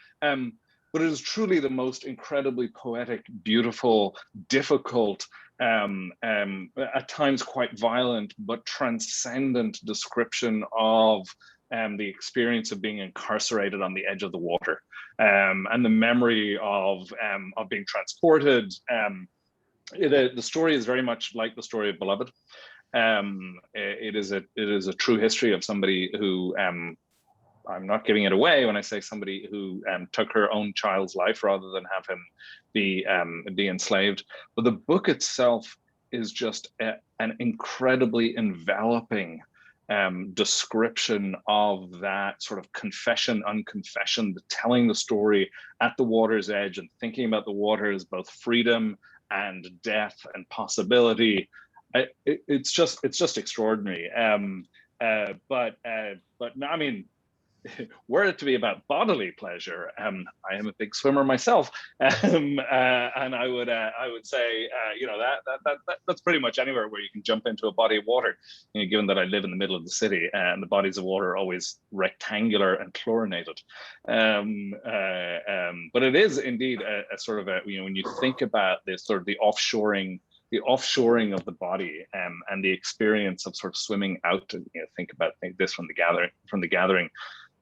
But it is truly the most incredibly poetic, beautiful, difficult, at times quite violent, but transcendent description of the experience of being incarcerated on the edge of the water, and the memory of being transported. The story is very much like the story of Beloved. It is a true history of somebody who, I'm not giving it away when I say somebody who took her own child's life rather than have him be enslaved. But the book itself is just an incredibly enveloping description of that sort of confession, unconfession, telling the story at the water's edge and thinking about the water as both freedom and death and possibility. It's just extraordinary. But no, I mean, were it to be about bodily pleasure, I am a big swimmer myself, and I would say, you know, that's pretty much anywhere where you can jump into a body of water. You know, given that I live in the middle of the city, and the bodies of water are always rectangular and chlorinated, but it is indeed a sort of you know, when you think about this sort of the offshoring of the body, and the experience of sort of swimming out, and you know, think this from the gathering.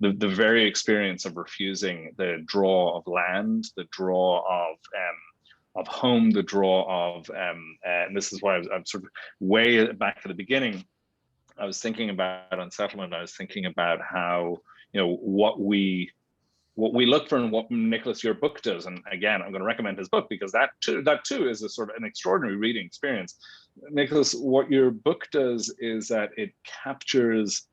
The very experience of refusing the draw of land, the draw of home, the draw of, and this is why I'm sort of way back at the beginning. I was thinking about unsettlement. I was thinking about how, you know, what we look for and what Nicholas, your book does. And again, I'm going to recommend his book because that too is a sort of an extraordinary reading experience. Nicholas, what your book does is that it captures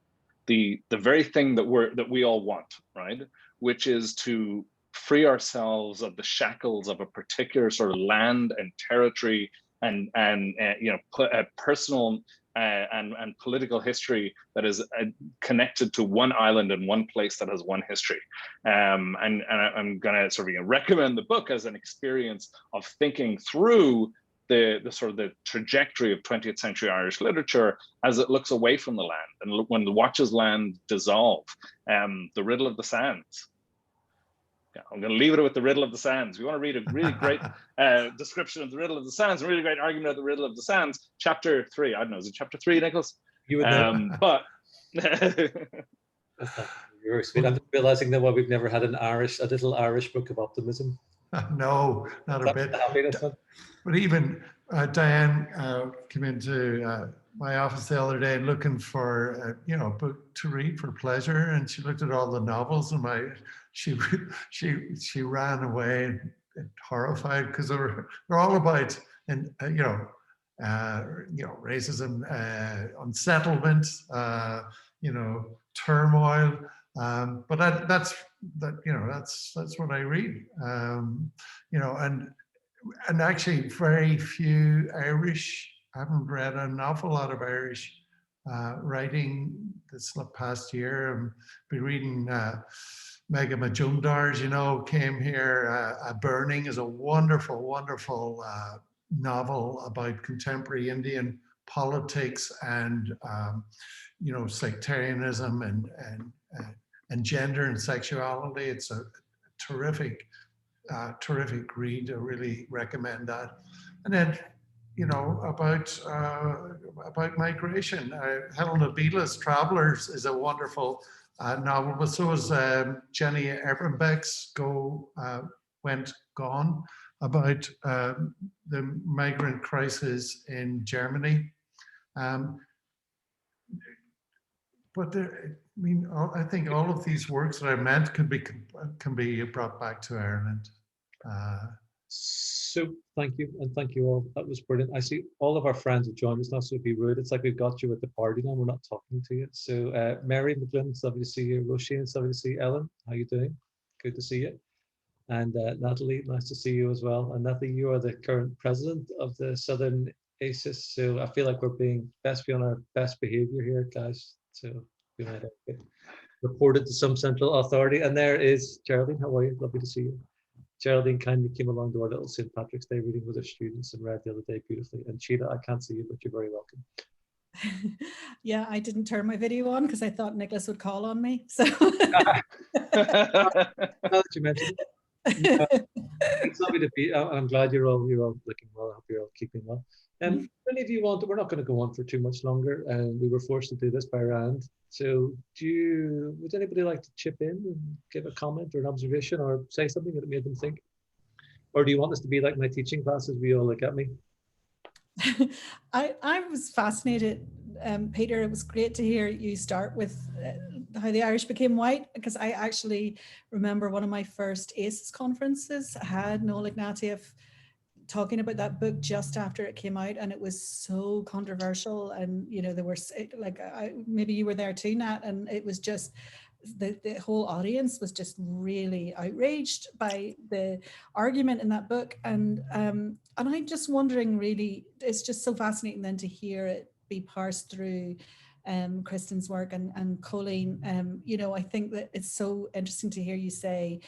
the very thing that we all want, right? Which is to free ourselves of the shackles of a particular sort of land and territory and you know, personal and political history that is connected to one island and one place that has one history. And I'm going to sort of, you know, recommend the book as an experience of thinking through the sort of the trajectory of 20th century Irish literature as it looks away from the land, and when it watches land dissolve. The Riddle of the Sands. Yeah, I'm going to leave it with The Riddle of the Sands. We want to read a really great description of The Riddle of the Sands, a really great argument of The Riddle of the Sands, chapter 3. I don't know, is it chapter 3, Nicholas? You would know. But You're sweet. I'm realizing that we've never had a little Irish book of optimism. No, not a bit. But even Diane came into my office the other day looking for you know, a book to read for pleasure, and she looked at all the novels, and she ran away horrified because they're all about racism, unsettlement, you know, turmoil. But that's what I read. You know, and actually very few Irish. I haven't read an awful lot of Irish writing this past year. I've been reading Mega Majumdar's, you know, came here. Burning is a wonderful, wonderful novel about contemporary Indian politics and, you know, sectarianism and gender and sexuality. It's a terrific read. I really recommend that. And then, you know, about migration. Helena Biela's Travelers is a wonderful novel, but so is Jenny Ebrenbeck's Go went gone about the migrant crisis in Germany. But there, I mean, I think all of these works that I meant can be brought back to Ireland. So thank you, and thank you all. That was brilliant. I see all of our friends have joined us now, so be rude. It's like we've got you at the party now. We're not talking to you. So Mary McGlynn, it's lovely to see you. Roisin, it's lovely to see you. Ellen, how you doing? Good to see you. And Natalie, nice to see you as well. And Natalie, you are the current president of the Southern ACES. So I feel like we're being best be on our best behavior here, guys. So we might get reported to some central authority. And there is Geraldine. How are you? Lovely to see you. Geraldine kindly came along to our little St. Patrick's Day reading with her students and read the other day beautifully. And Sheila, I can't see you, but you're very welcome. Yeah, I didn't turn my video on because I thought Nicholas would call on me. So Now that you mentioned it, it's lovely to be. I'm glad you're all looking well. I hope you're all keeping well. Any of you want? We're not going to go on for too much longer, and we were forced to do this by Rand. So, would anybody like to chip in and give a comment or an observation or say something that made them think? Or do you want this to be like my teaching classes? We all look at me. I was fascinated, Peter. It was great to hear you start with how the Irish became white, because I actually remember one of my first ACES conferences had Noel Ignatieff talking about that book just after it came out, and it was so controversial. And there were like, maybe you were there too, Nat, and it was just the whole audience was just really outraged by the argument in that book. And I'm just wondering, really, it's just so fascinating then to hear it be parsed through Kristen's work and Colleen. I think that it's so interesting to hear you say,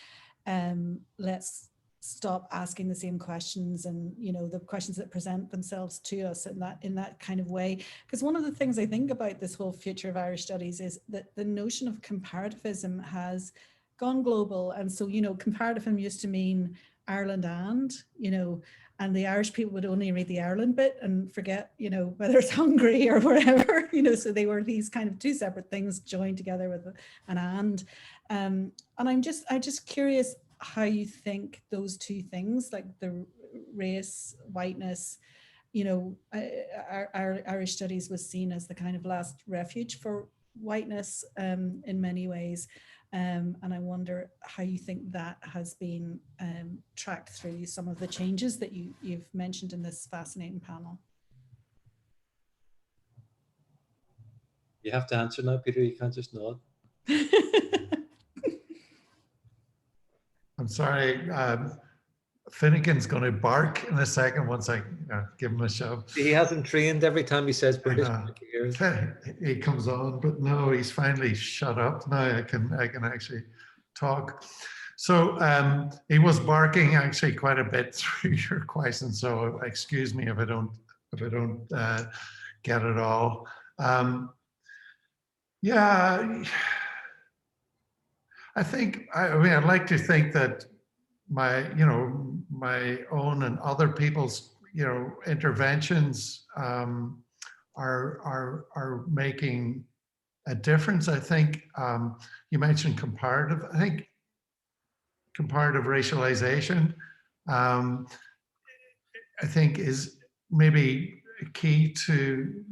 let's stop asking the same questions, and the questions that present themselves to us in that kind of way. Because one of the things I think about this whole future of Irish studies is that the notion of comparativism has gone global. And so comparativism used to mean Ireland and the Irish people would only read the Ireland bit and forget whether it's Hungary or wherever, so they were these kind of two separate things joined together with an and I'm just curious how you think those two things, like the race, whiteness, Irish studies was seen as the kind of last refuge for whiteness in many ways. And I wonder how you think that has been tracked through some of the changes that you've mentioned in this fascinating panel. You have to answer now, Peter. You can't just nod. I'm sorry, Finnegan's going to bark in a second once I give him a shove. He hasn't trained every time he says British. He comes on, but no, he's finally shut up now. I can actually talk. So he was barking actually quite a bit through your question. So excuse me if I don't get it all. Yeah. I mean, I'd like to think that my own and other people's, interventions are making a difference. I think you mentioned comparative. I think comparative racialization, I think, is maybe key to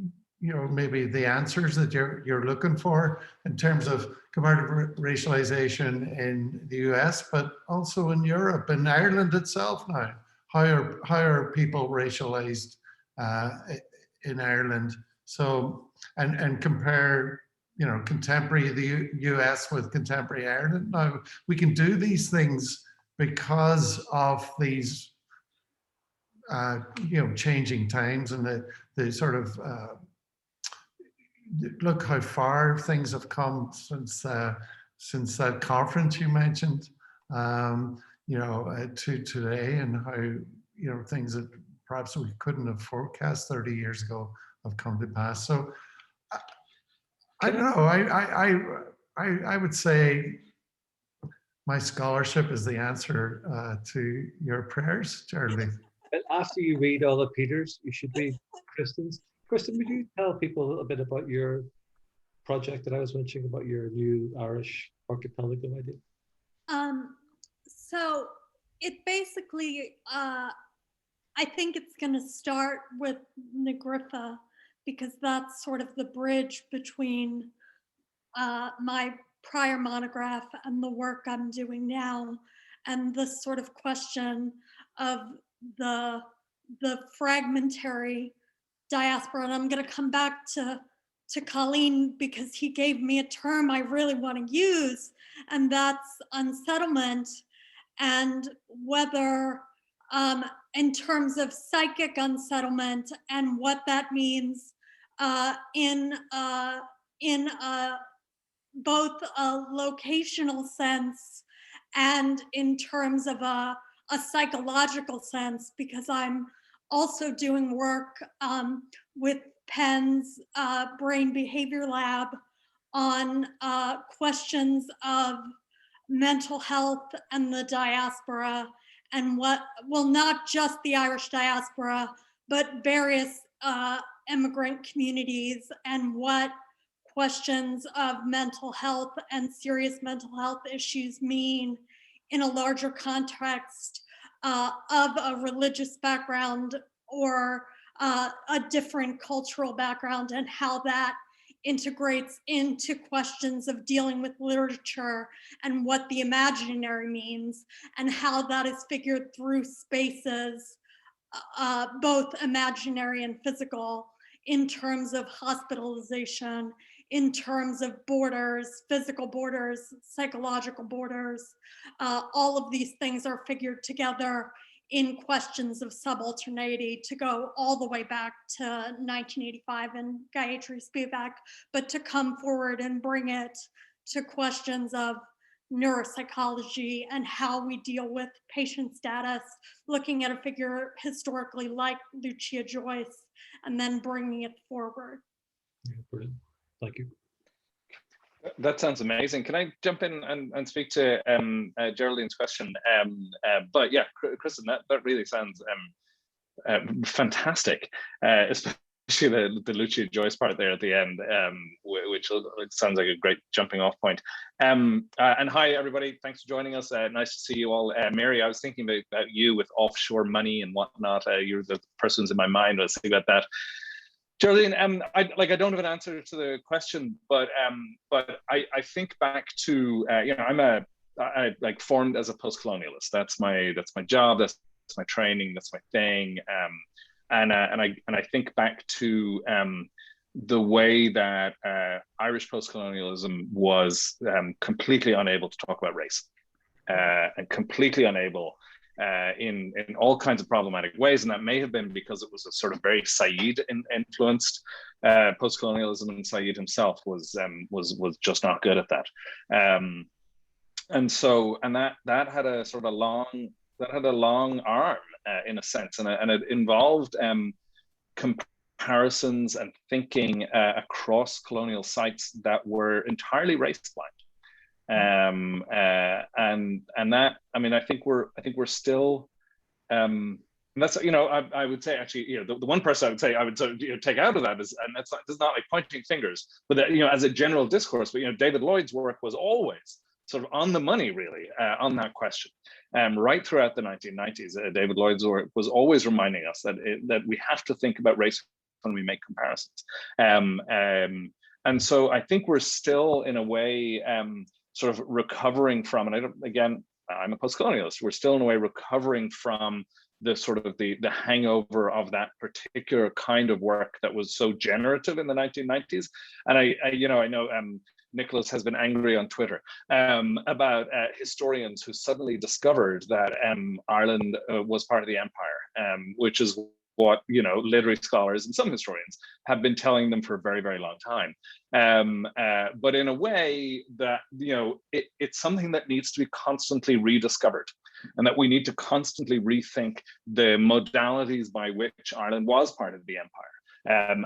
maybe the answers that you're looking for in terms of comparative racialization in the US, but also in Europe and Ireland itself now. How are people racialized in Ireland? So, and compare, contemporary the US with contemporary Ireland. Now, we can do these things because of these, changing times and the sort of, look how far things have come since that conference you mentioned, to today, and how things that perhaps we couldn't have forecast 30 years ago have come to pass. So I don't know. I would say my scholarship is the answer to your prayers, Geraldine. After you read all of Peter's, you should read Kristen's. Kristen, would you tell people a little bit about your project that I was mentioning about your new Irish archipelago idea? So it basically, I think it's going to start with Negriffa because that's sort of the bridge between my prior monograph and the work I'm doing now, and this sort of question of the fragmentary diaspora. And I'm going to come back to Colleen because he gave me a term I really want to use, and that's unsettlement, and whether in terms of psychic unsettlement and what that means in both a locational sense and in terms of a psychological sense, because I'm also doing work with Penn's Brain Behavior Lab on questions of mental health and the diaspora, and what, well, not just the Irish diaspora, but various immigrant communities, and what questions of mental health and serious mental health issues mean in a larger context of a religious background or a different cultural background, and how that integrates into questions of dealing with literature and what the imaginary means, and how that is figured through spaces, both imaginary and physical, in terms of hospitalization, in terms of borders, physical borders, psychological borders. All of these things are figured together in questions of subalternity, to go all the way back to 1985 and Gayatri Spivak, but to come forward and bring it to questions of neuropsychology and how we deal with patient status, looking at a figure historically like Lucia Joyce, and then bringing it forward. Yeah, brilliant. Thank you. That sounds amazing. Can I jump in and speak to Geraldine's question? But yeah, Kristen, that really sounds fantastic, especially the Lucia Joyce part there at the end, which sounds like a great jumping off point. And hi, everybody. Thanks for joining us. Nice to see you all. Mary, I was thinking about you with offshore money and whatnot. You're the persons in my mind. Let's see about that. Geraldine, I don't have an answer to the question, but I think back to I formed as a post-colonialist. That's my job. That's my training. That's my thing. And I think back to the way that Irish post-colonialism was completely unable to talk about race, and completely unable. In all kinds of problematic ways, and that may have been because it was a sort of very Said influenced post-colonialism, and Said himself was just not good at that, and that had a sort of long arm in a sense, and it involved comparisons and thinking across colonial sites that were entirely race blind. And that, I mean, I think we're still, that's, I would say actually, the one person I would say I would sort of take out of that is, and that's not like pointing fingers, but that, as a general discourse, but David Lloyd's work was always sort of on the money, really, on that question. Right throughout the 1990s, David Lloyd's work was always reminding us that we have to think about race when we make comparisons. And so I think we're still in a way sort of recovering from, and I'm a post-colonialist, we're still in a way recovering from the sort of the hangover of that particular kind of work that was so generative in the 1990s. And I know Nicholas has been angry on Twitter about historians who suddenly discovered that Ireland was part of the empire, which is what literary scholars and some historians have been telling them for a very, very long time. But in a way that it's something that needs to be constantly rediscovered, and that we need to constantly rethink the modalities by which Ireland was part of the empire,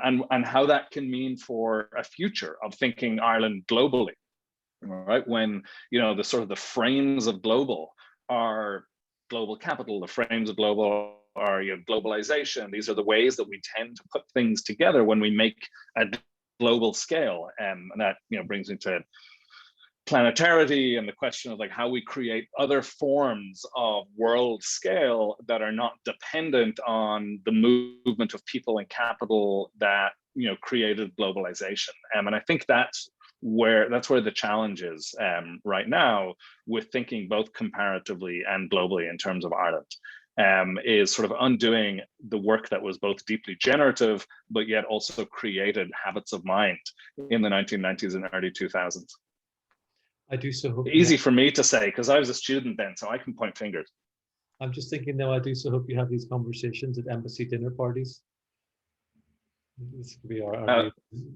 and how that can mean for a future of thinking Ireland globally, right? When the sort of the frames of global are global capital, the frames of global are globalization. These are the ways that we tend to put things together when we make a global scale, and that brings me to planetarity and the question of like how we create other forms of world scale that are not dependent on the movement of people and capital that created globalization. And I think that's where the challenge is right now with thinking both comparatively and globally in terms of Ireland, is sort of undoing the work that was both deeply generative but yet also created habits of mind in the 1990s and early 2000s. I do so hope. Easy for me to say because I was a student then, so I can point fingers. I'm just thinking now, I do so hope you have these conversations at embassy dinner parties. This could be our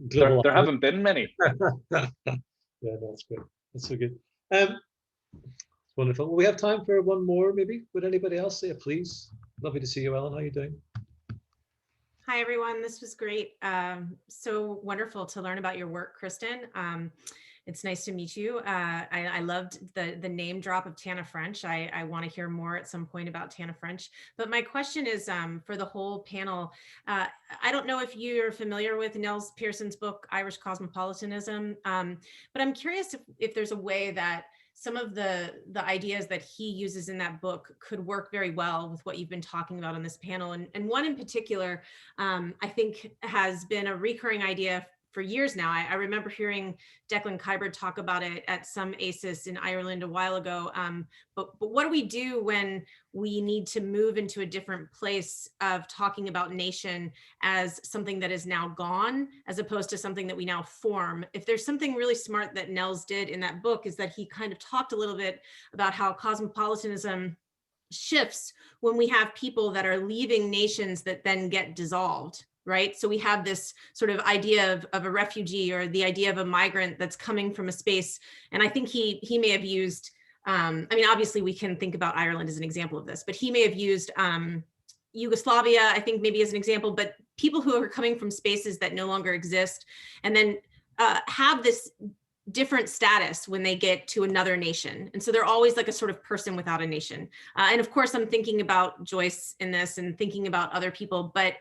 global. There haven't been many. Yeah, no, that's great. That's so good. Wonderful. Well, we have time for one more, maybe. Would anybody else say it, please? Lovely to see you, Ellen. How are you doing? Hi, everyone. This was great. So wonderful to learn about your work, Kristen. It's nice to meet you. I loved the name drop of Tana French. I want to hear more at some point about Tana French. But my question is for the whole panel. I don't know if you're familiar with Nels Pearson's book, Irish Cosmopolitanism, but I'm curious if there's a way that some of the ideas that he uses in that book could work very well with what you've been talking about on this panel. And one in particular, I think has been a recurring idea for years now. I remember hearing Declan Kiberd talk about it at some ACES in Ireland a while ago. But what do we do when we need to move into a different place of talking about nation as something that is now gone, as opposed to something that we now form? If there's something really smart that Nels did in that book, is that he kind of talked a little bit about how cosmopolitanism shifts when we have people that are leaving nations that then get dissolved. Right. So we have this sort of idea of a refugee, or the idea of a migrant that's coming from a space. And I think he may have used, I mean, obviously we can think about Ireland as an example of this, but he may have used Yugoslavia, I think maybe as an example, but people who are coming from spaces that no longer exist and then have this different status when they get to another nation. And so they're always like a sort of person without a nation. And of course, I'm thinking about Joyce in this and thinking about other people, but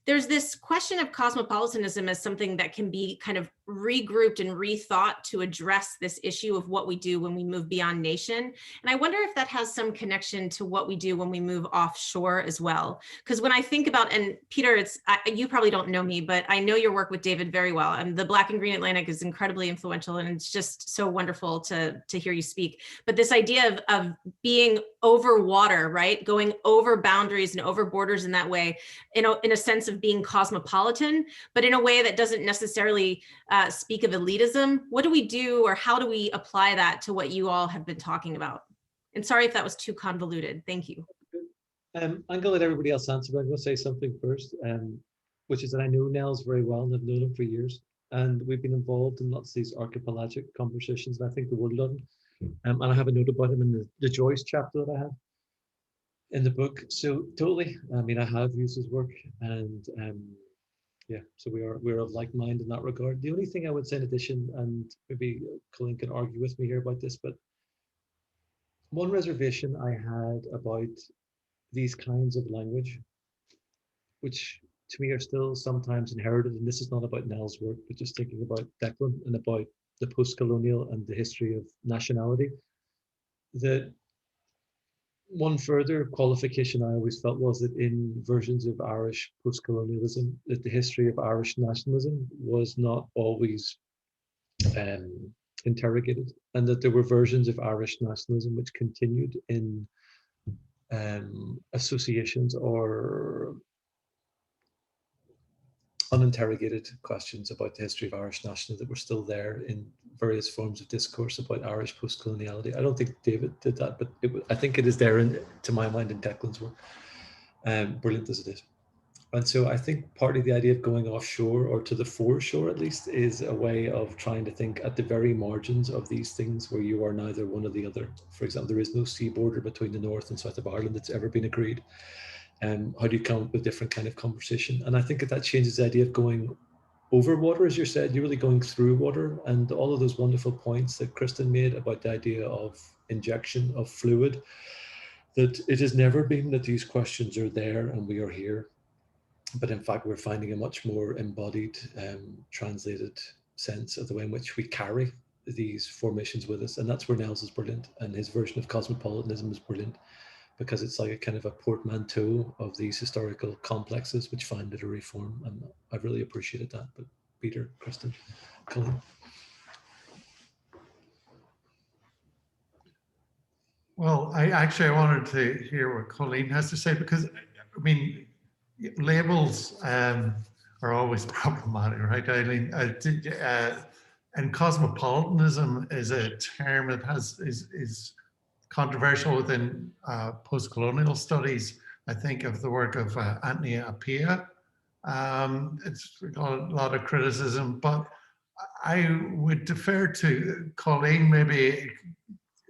there's this question of cosmopolitanism as something that can be kind of regrouped and rethought to address this issue of what we do when we move beyond nation. And I wonder if that has some connection to what we do when we move offshore as well. Because when I think about, and Peter, you probably don't know me, but I know your work with David very well. And the Black and Green Atlantic is incredibly influential, and it's just so wonderful to hear you speak. But this idea of being over water, right? Going over boundaries and over borders in that way, in a sense of being cosmopolitan, but in a way that doesn't necessarily speak of elitism. What do we do, or how do we apply that to what you all have been talking about? And sorry if that was too convoluted. Thank you. I'm going to let everybody else answer, but I'm going to say something first, which is that I know Nels very well and I've known him for years. And we've been involved in lots of these archipelagic conversations, and I think the world of them. And I have a note about him in the Joyce chapter that I have in the book. So totally, I mean, I have used his work, and yeah, so we're of like mind in that regard. The only thing I would say in addition, and maybe Colleen can argue with me here about this, but one reservation I had about these kinds of language, which to me are still sometimes inherited, and this is not about Nell's work, but just thinking about Declan and about the post-colonial and the history of nationality, that one further qualification I always felt was that in versions of Irish post-colonialism, that the history of Irish nationalism was not always interrogated, and that there were versions of Irish nationalism which continued in associations or uninterrogated questions about the history of Irish nationalism that were still there in various forms of discourse about Irish post-coloniality. I don't think David did that, but I think it is there, to my mind, in Declan's work, brilliant as it is. And so I think partly the idea of going offshore, or to the foreshore at least, is a way of trying to think at the very margins of these things where you are neither one or the other. For example, there is no sea border between the north and south of Ireland that's ever been agreed. How do you come up with different kind of conversation? And I think that changes the idea of going over water, as you said. You're really going through water, and all of those wonderful points that Kristen made about the idea of injection of fluid, that it has never been that these questions are there and we are here, but in fact we're finding a much more embodied, translated sense of the way in which we carry these formations with us. And that's where Nels is brilliant, and his version of cosmopolitanism is brilliant, because it's like a kind of a portmanteau of these historical complexes which find literary form. And I've really appreciated that. But Peter, Kristen, Colleen. Well, I wanted to hear what Colleen has to say, because I mean, labels are always problematic, right, Eileen? And cosmopolitanism is a term that is controversial within post-colonial studies. I think of the work of Anthony Appiah. It's got a lot of criticism, but I would defer to Colleen maybe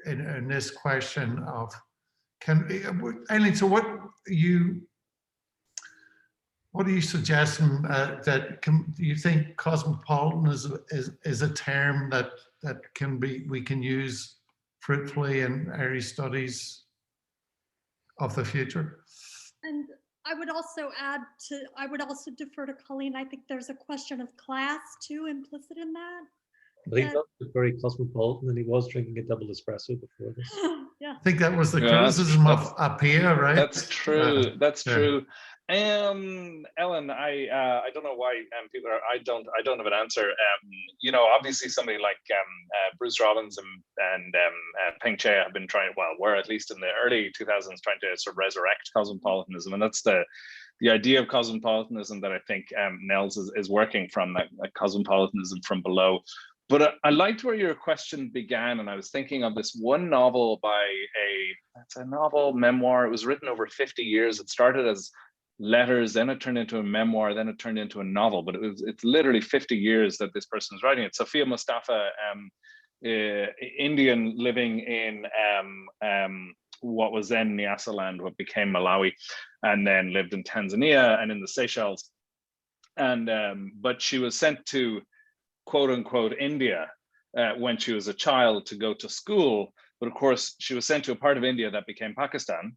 in this question of, Eileen, so what are you suggesting do you think cosmopolitanism is a term that we can use fruitfully in area studies of the future? And I would also defer to Colleen. I think there's a question of class too implicit in that. But he was very cosmopolitan, and he was drinking a double espresso before this. Yeah. I think that was the Yeah, criticism of Appiah, right? That's true. That's yeah. true. Ellen, I don't know why people are. I don't have an answer. You know, obviously somebody like Bruce Robbins and Peng Che have been trying. Well, were at least in the early 2000s trying to sort of resurrect cosmopolitanism, and that's the idea of cosmopolitanism that I think Nels is working from, that cosmopolitanism from below. But I liked where your question began, and I was thinking of this one novel by it's a novel memoir. It was written over 50 years. It started as letters, then it turned into a memoir, then it turned into a novel. But it's literally 50 years that this person is writing it. Sophia Mustafa, Indian living in what was then Nyasaland, what became Malawi, and then lived in Tanzania and in the Seychelles. And but she was sent to quote unquote India when she was a child to go to school, but of course she was sent to a part of India that became Pakistan.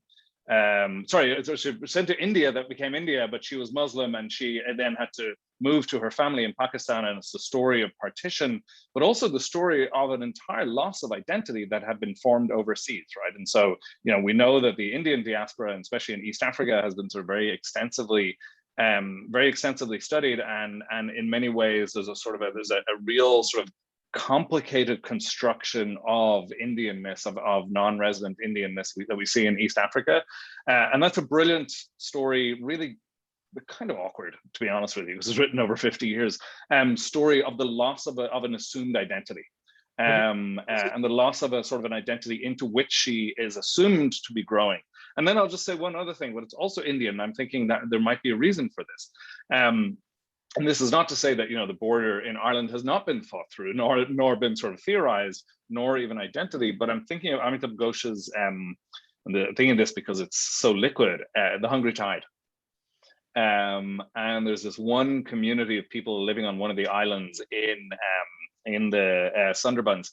Sorry, so she was sent to India that became India, but she was Muslim, and she then had to move to her family in Pakistan. And it's the story of partition, but also the story of an entire loss of identity that had been formed overseas, right? And so, you know, we know that the Indian diaspora, and especially in East Africa, has been sort of very extensively studied, and in many ways there's a real sort of complicated construction of Indianness, of non-resident Indianness that we see in East Africa, and that's a brilliant story, really kind of awkward, to be honest with you, because it's written over 50 years, story of the loss of an assumed identity, and the loss of a sort of an identity into which she is assumed to be growing. And then I'll just say one other thing, but it's also Indian. I'm thinking that there might be a reason for this. And this is not to say that, you know, the border in Ireland has not been thought through, nor been sort of theorized, nor even identity. But I'm thinking of Amitabh Ghosh's, and thinking this because it's so liquid, The Hungry Tide. And there's this one community of people living on one of the islands in the Sundarbans,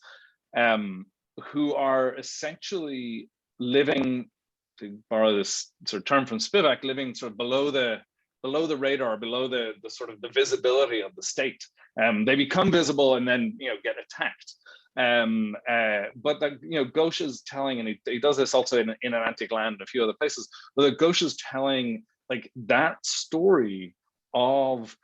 who are essentially living, to borrow this sort of term from Spivak, living sort of below the radar, below the sort of the visibility of the state. They become visible and then, you know, get attacked. But that, you know, Ghosh is telling, and he does this also in Antique Land and a few other places, but Ghosh is telling like that story of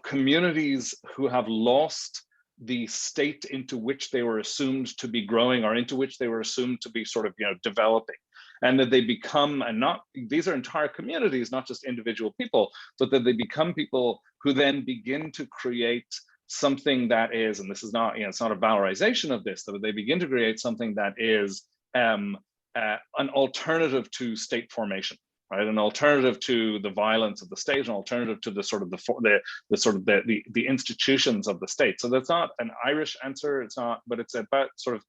communities who have lost the state into which they were assumed to be growing, or into which they were assumed to be sort of, you know, developing. And that they become, and not, these are entire communities, not just individual people, but that they become people who then begin to create something that is, and this is not, you know, it's not a valorization of this, that they begin to create something that is an alternative to state formation, right? An alternative to the violence of the state, an alternative to the sort of the institutions of the state. So that's not an Irish answer, it's not, but it's about sort of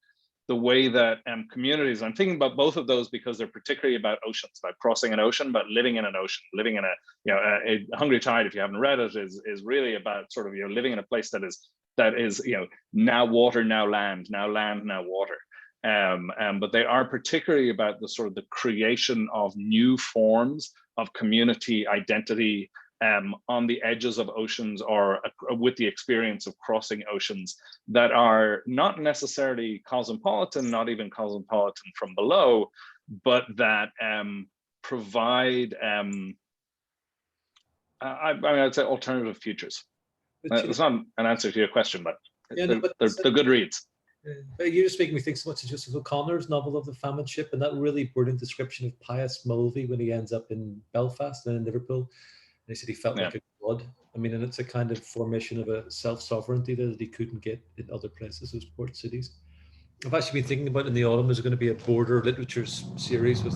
the way that communities, I'm thinking about both of those because they're particularly about oceans, about crossing an ocean, but living in an ocean, living in a, you know, a Hungry Tide, if you haven't read it, is really about sort of, you know, living in a place that is, you know, now water, now land, now water. But they are particularly about the sort of the creation of new forms of community identity on the edges of oceans or with the experience of crossing oceans that are not necessarily cosmopolitan, not even cosmopolitan from below, but that provide, I'd say alternative futures. It's not an answer to your question, but Yeah, no, but they're good reads. You're just making me think so much of Joseph O'Connor's novel of the famine ship, and that really brilliant description of Pius Mulvey when he ends up in Belfast and in Liverpool. And he said he felt like a god. I mean, and it's a kind of formation of a self-sovereignty that he couldn't get in other places, those port cities. I've actually been thinking about in the autumn, there's going to be a border literatures series with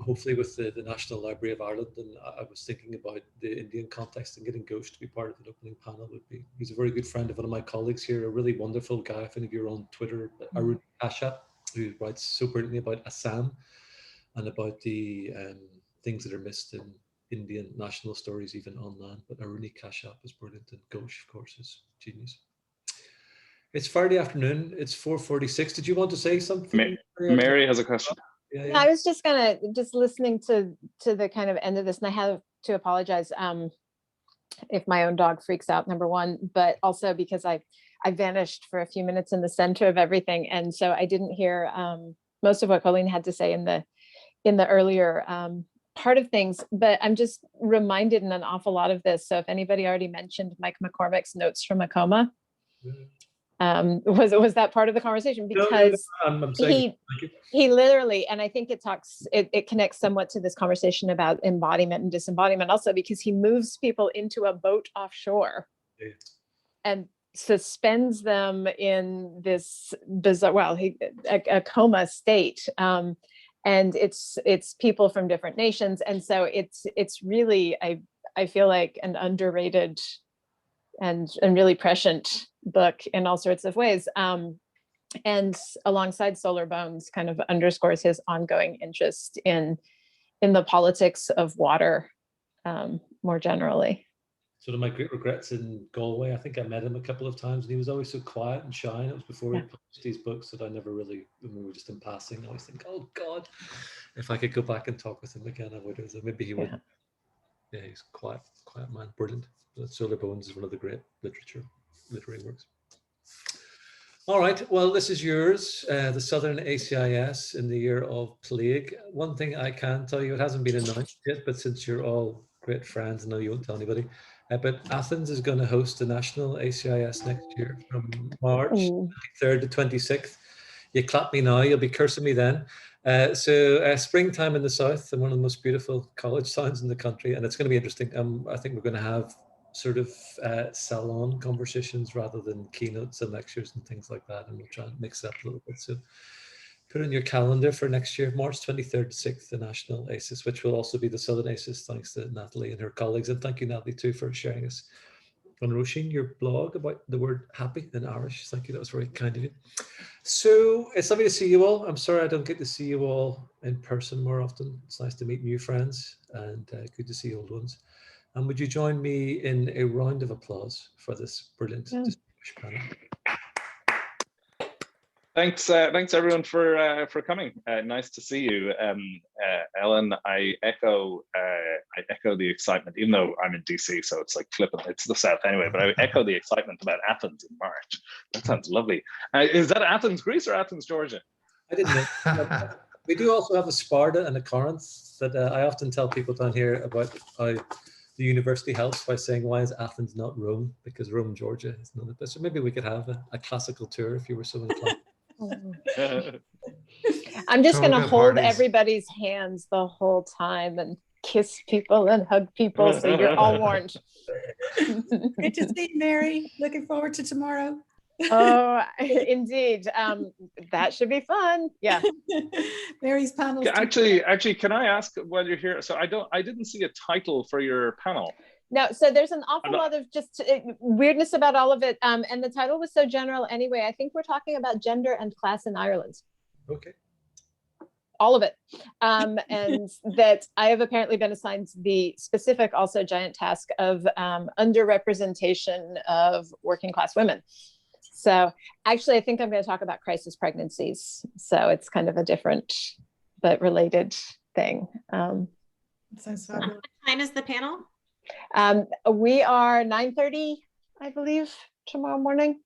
hopefully with the National Library of Ireland, and I was thinking about the Indian context, and getting Ghosh to be part of the opening panel would be, he's a very good friend of one of my colleagues here, a really wonderful guy. I think you're on Twitter, Arun Kashyap, who writes so brilliantly about Assam and about the things that are missed in Indian national stories, even on land. But Aruni Kashyap is brilliant, and Ghosh, of course, is genius. It's Friday afternoon, it's 4:46. Did you want to say something? Mary has a question. Yeah, I was just listening to the kind of end of this, and I have to apologize if my own dog freaks out, number one, but also because I vanished for a few minutes in the center of everything, and so I didn't hear most of what Colleen had to say in the earlier part of things. But I'm just reminded in an awful lot of this. So if anybody already mentioned Mike McCormick's Notes from a Coma. Was that part of the conversation? Because he literally, and I think it connects somewhat to this conversation about embodiment and disembodiment also, because he moves people into a boat offshore and suspends them in this bizarre, a coma state. And it's people from different nations. And so it's really, I feel like, an underrated and really prescient book in all sorts of ways. And alongside Solar Bones kind of underscores his ongoing interest in the politics of water more generally. Sort of my great regrets in Galway. I think I met him a couple of times, and he was always so quiet and shy. And it was before he published these books that I never really, when we were just in passing, I always think, oh God, if I could go back and talk with him again, I would. So maybe he would. Yeah, he's quiet man, brilliant. Solar Bones is one of the great literary works. All right, well, this is yours, the Southern ACIS in the year of plague. One thing I can tell you, it hasn't been announced yet, but since you're all great friends, I know you won't tell anybody, but Athens is going to host the National ACIS next year from March 23rd to 26th. You clap me now, you'll be cursing me then. So springtime in the south, and one of the most beautiful college towns in the country, and it's going to be interesting. I think we're going to have sort of salon conversations rather than keynotes and lectures and things like that, and we'll try and mix it up a little bit. So put in your calendar for next year, March 23rd to 6th, the National ACIS, which will also be the Southern ACIS, thanks to Natalie and her colleagues. And thank you, Natalie, too, for sharing us on Roisin, your blog about the word happy in Irish. Thank you, that was very kind of you. So it's lovely to see you all. I'm sorry I don't get to see you all in person more often. It's nice to meet new friends, and good to see old ones. And would you join me in a round of applause for this brilliant distinguished panel? Thanks everyone for coming. Nice to see you, Ellen. I echo the excitement, even though I'm in DC, so it's like flipping. It's the South anyway, but I echo the excitement about Athens in March. That sounds lovely. Is that Athens, Greece, or Athens, Georgia? I didn't know. We do also have a Sparta and a Corinth that I often tell people down here about how the university helps by saying, why is Athens not Rome? Because Rome, Georgia is none of this. So maybe we could have a classical tour if you were so inclined. I'm just going to hold everybody's hands the whole time and kiss people and hug people, so you're all warned. Good to see you, Mary. Looking forward to tomorrow. Oh, indeed. That should be fun. Yeah. Mary's panel. Actually, can I ask while you're here? So I didn't see a title for your panel. No, so there's an awful lot of just weirdness about all of it. And the title was so general anyway. I think we're talking about gender and class in Ireland. Okay. All of it. And that I have apparently been assigned the specific, also giant task of underrepresentation of working class women. So actually, I think I'm going to talk about crisis pregnancies. So it's kind of a different but related thing. That sounds fabulous. What time is the panel? We are 9:30, I believe, tomorrow morning.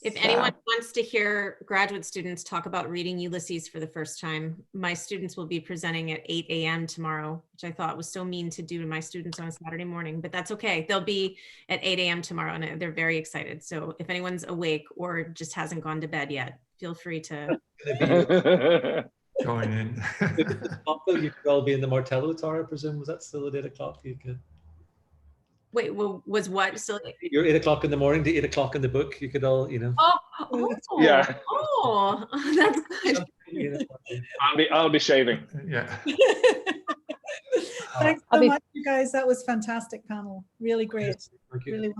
If So- anyone wants to hear graduate students talk about reading Ulysses for the first time, my students will be presenting at 8 a.m. tomorrow, which I thought was so mean to do to my students on a Saturday morning, but that's okay. They'll be at 8 a.m. tomorrow and they're very excited. So if anyone's awake or just hasn't gone to bed yet, feel free to. Join in. You could all be in the Martello Tower, I presume. Was that still at 8 o'clock? You could. Wait, well, was what? So, You're 8 o'clock in the morning to 8 o'clock in the book. You could all, Yeah. Oh, that's good. I'll be shaving. Yeah. Thanks I'll so be- much, you guys. That was fantastic panel. Really great. Thank you. Really wonderful.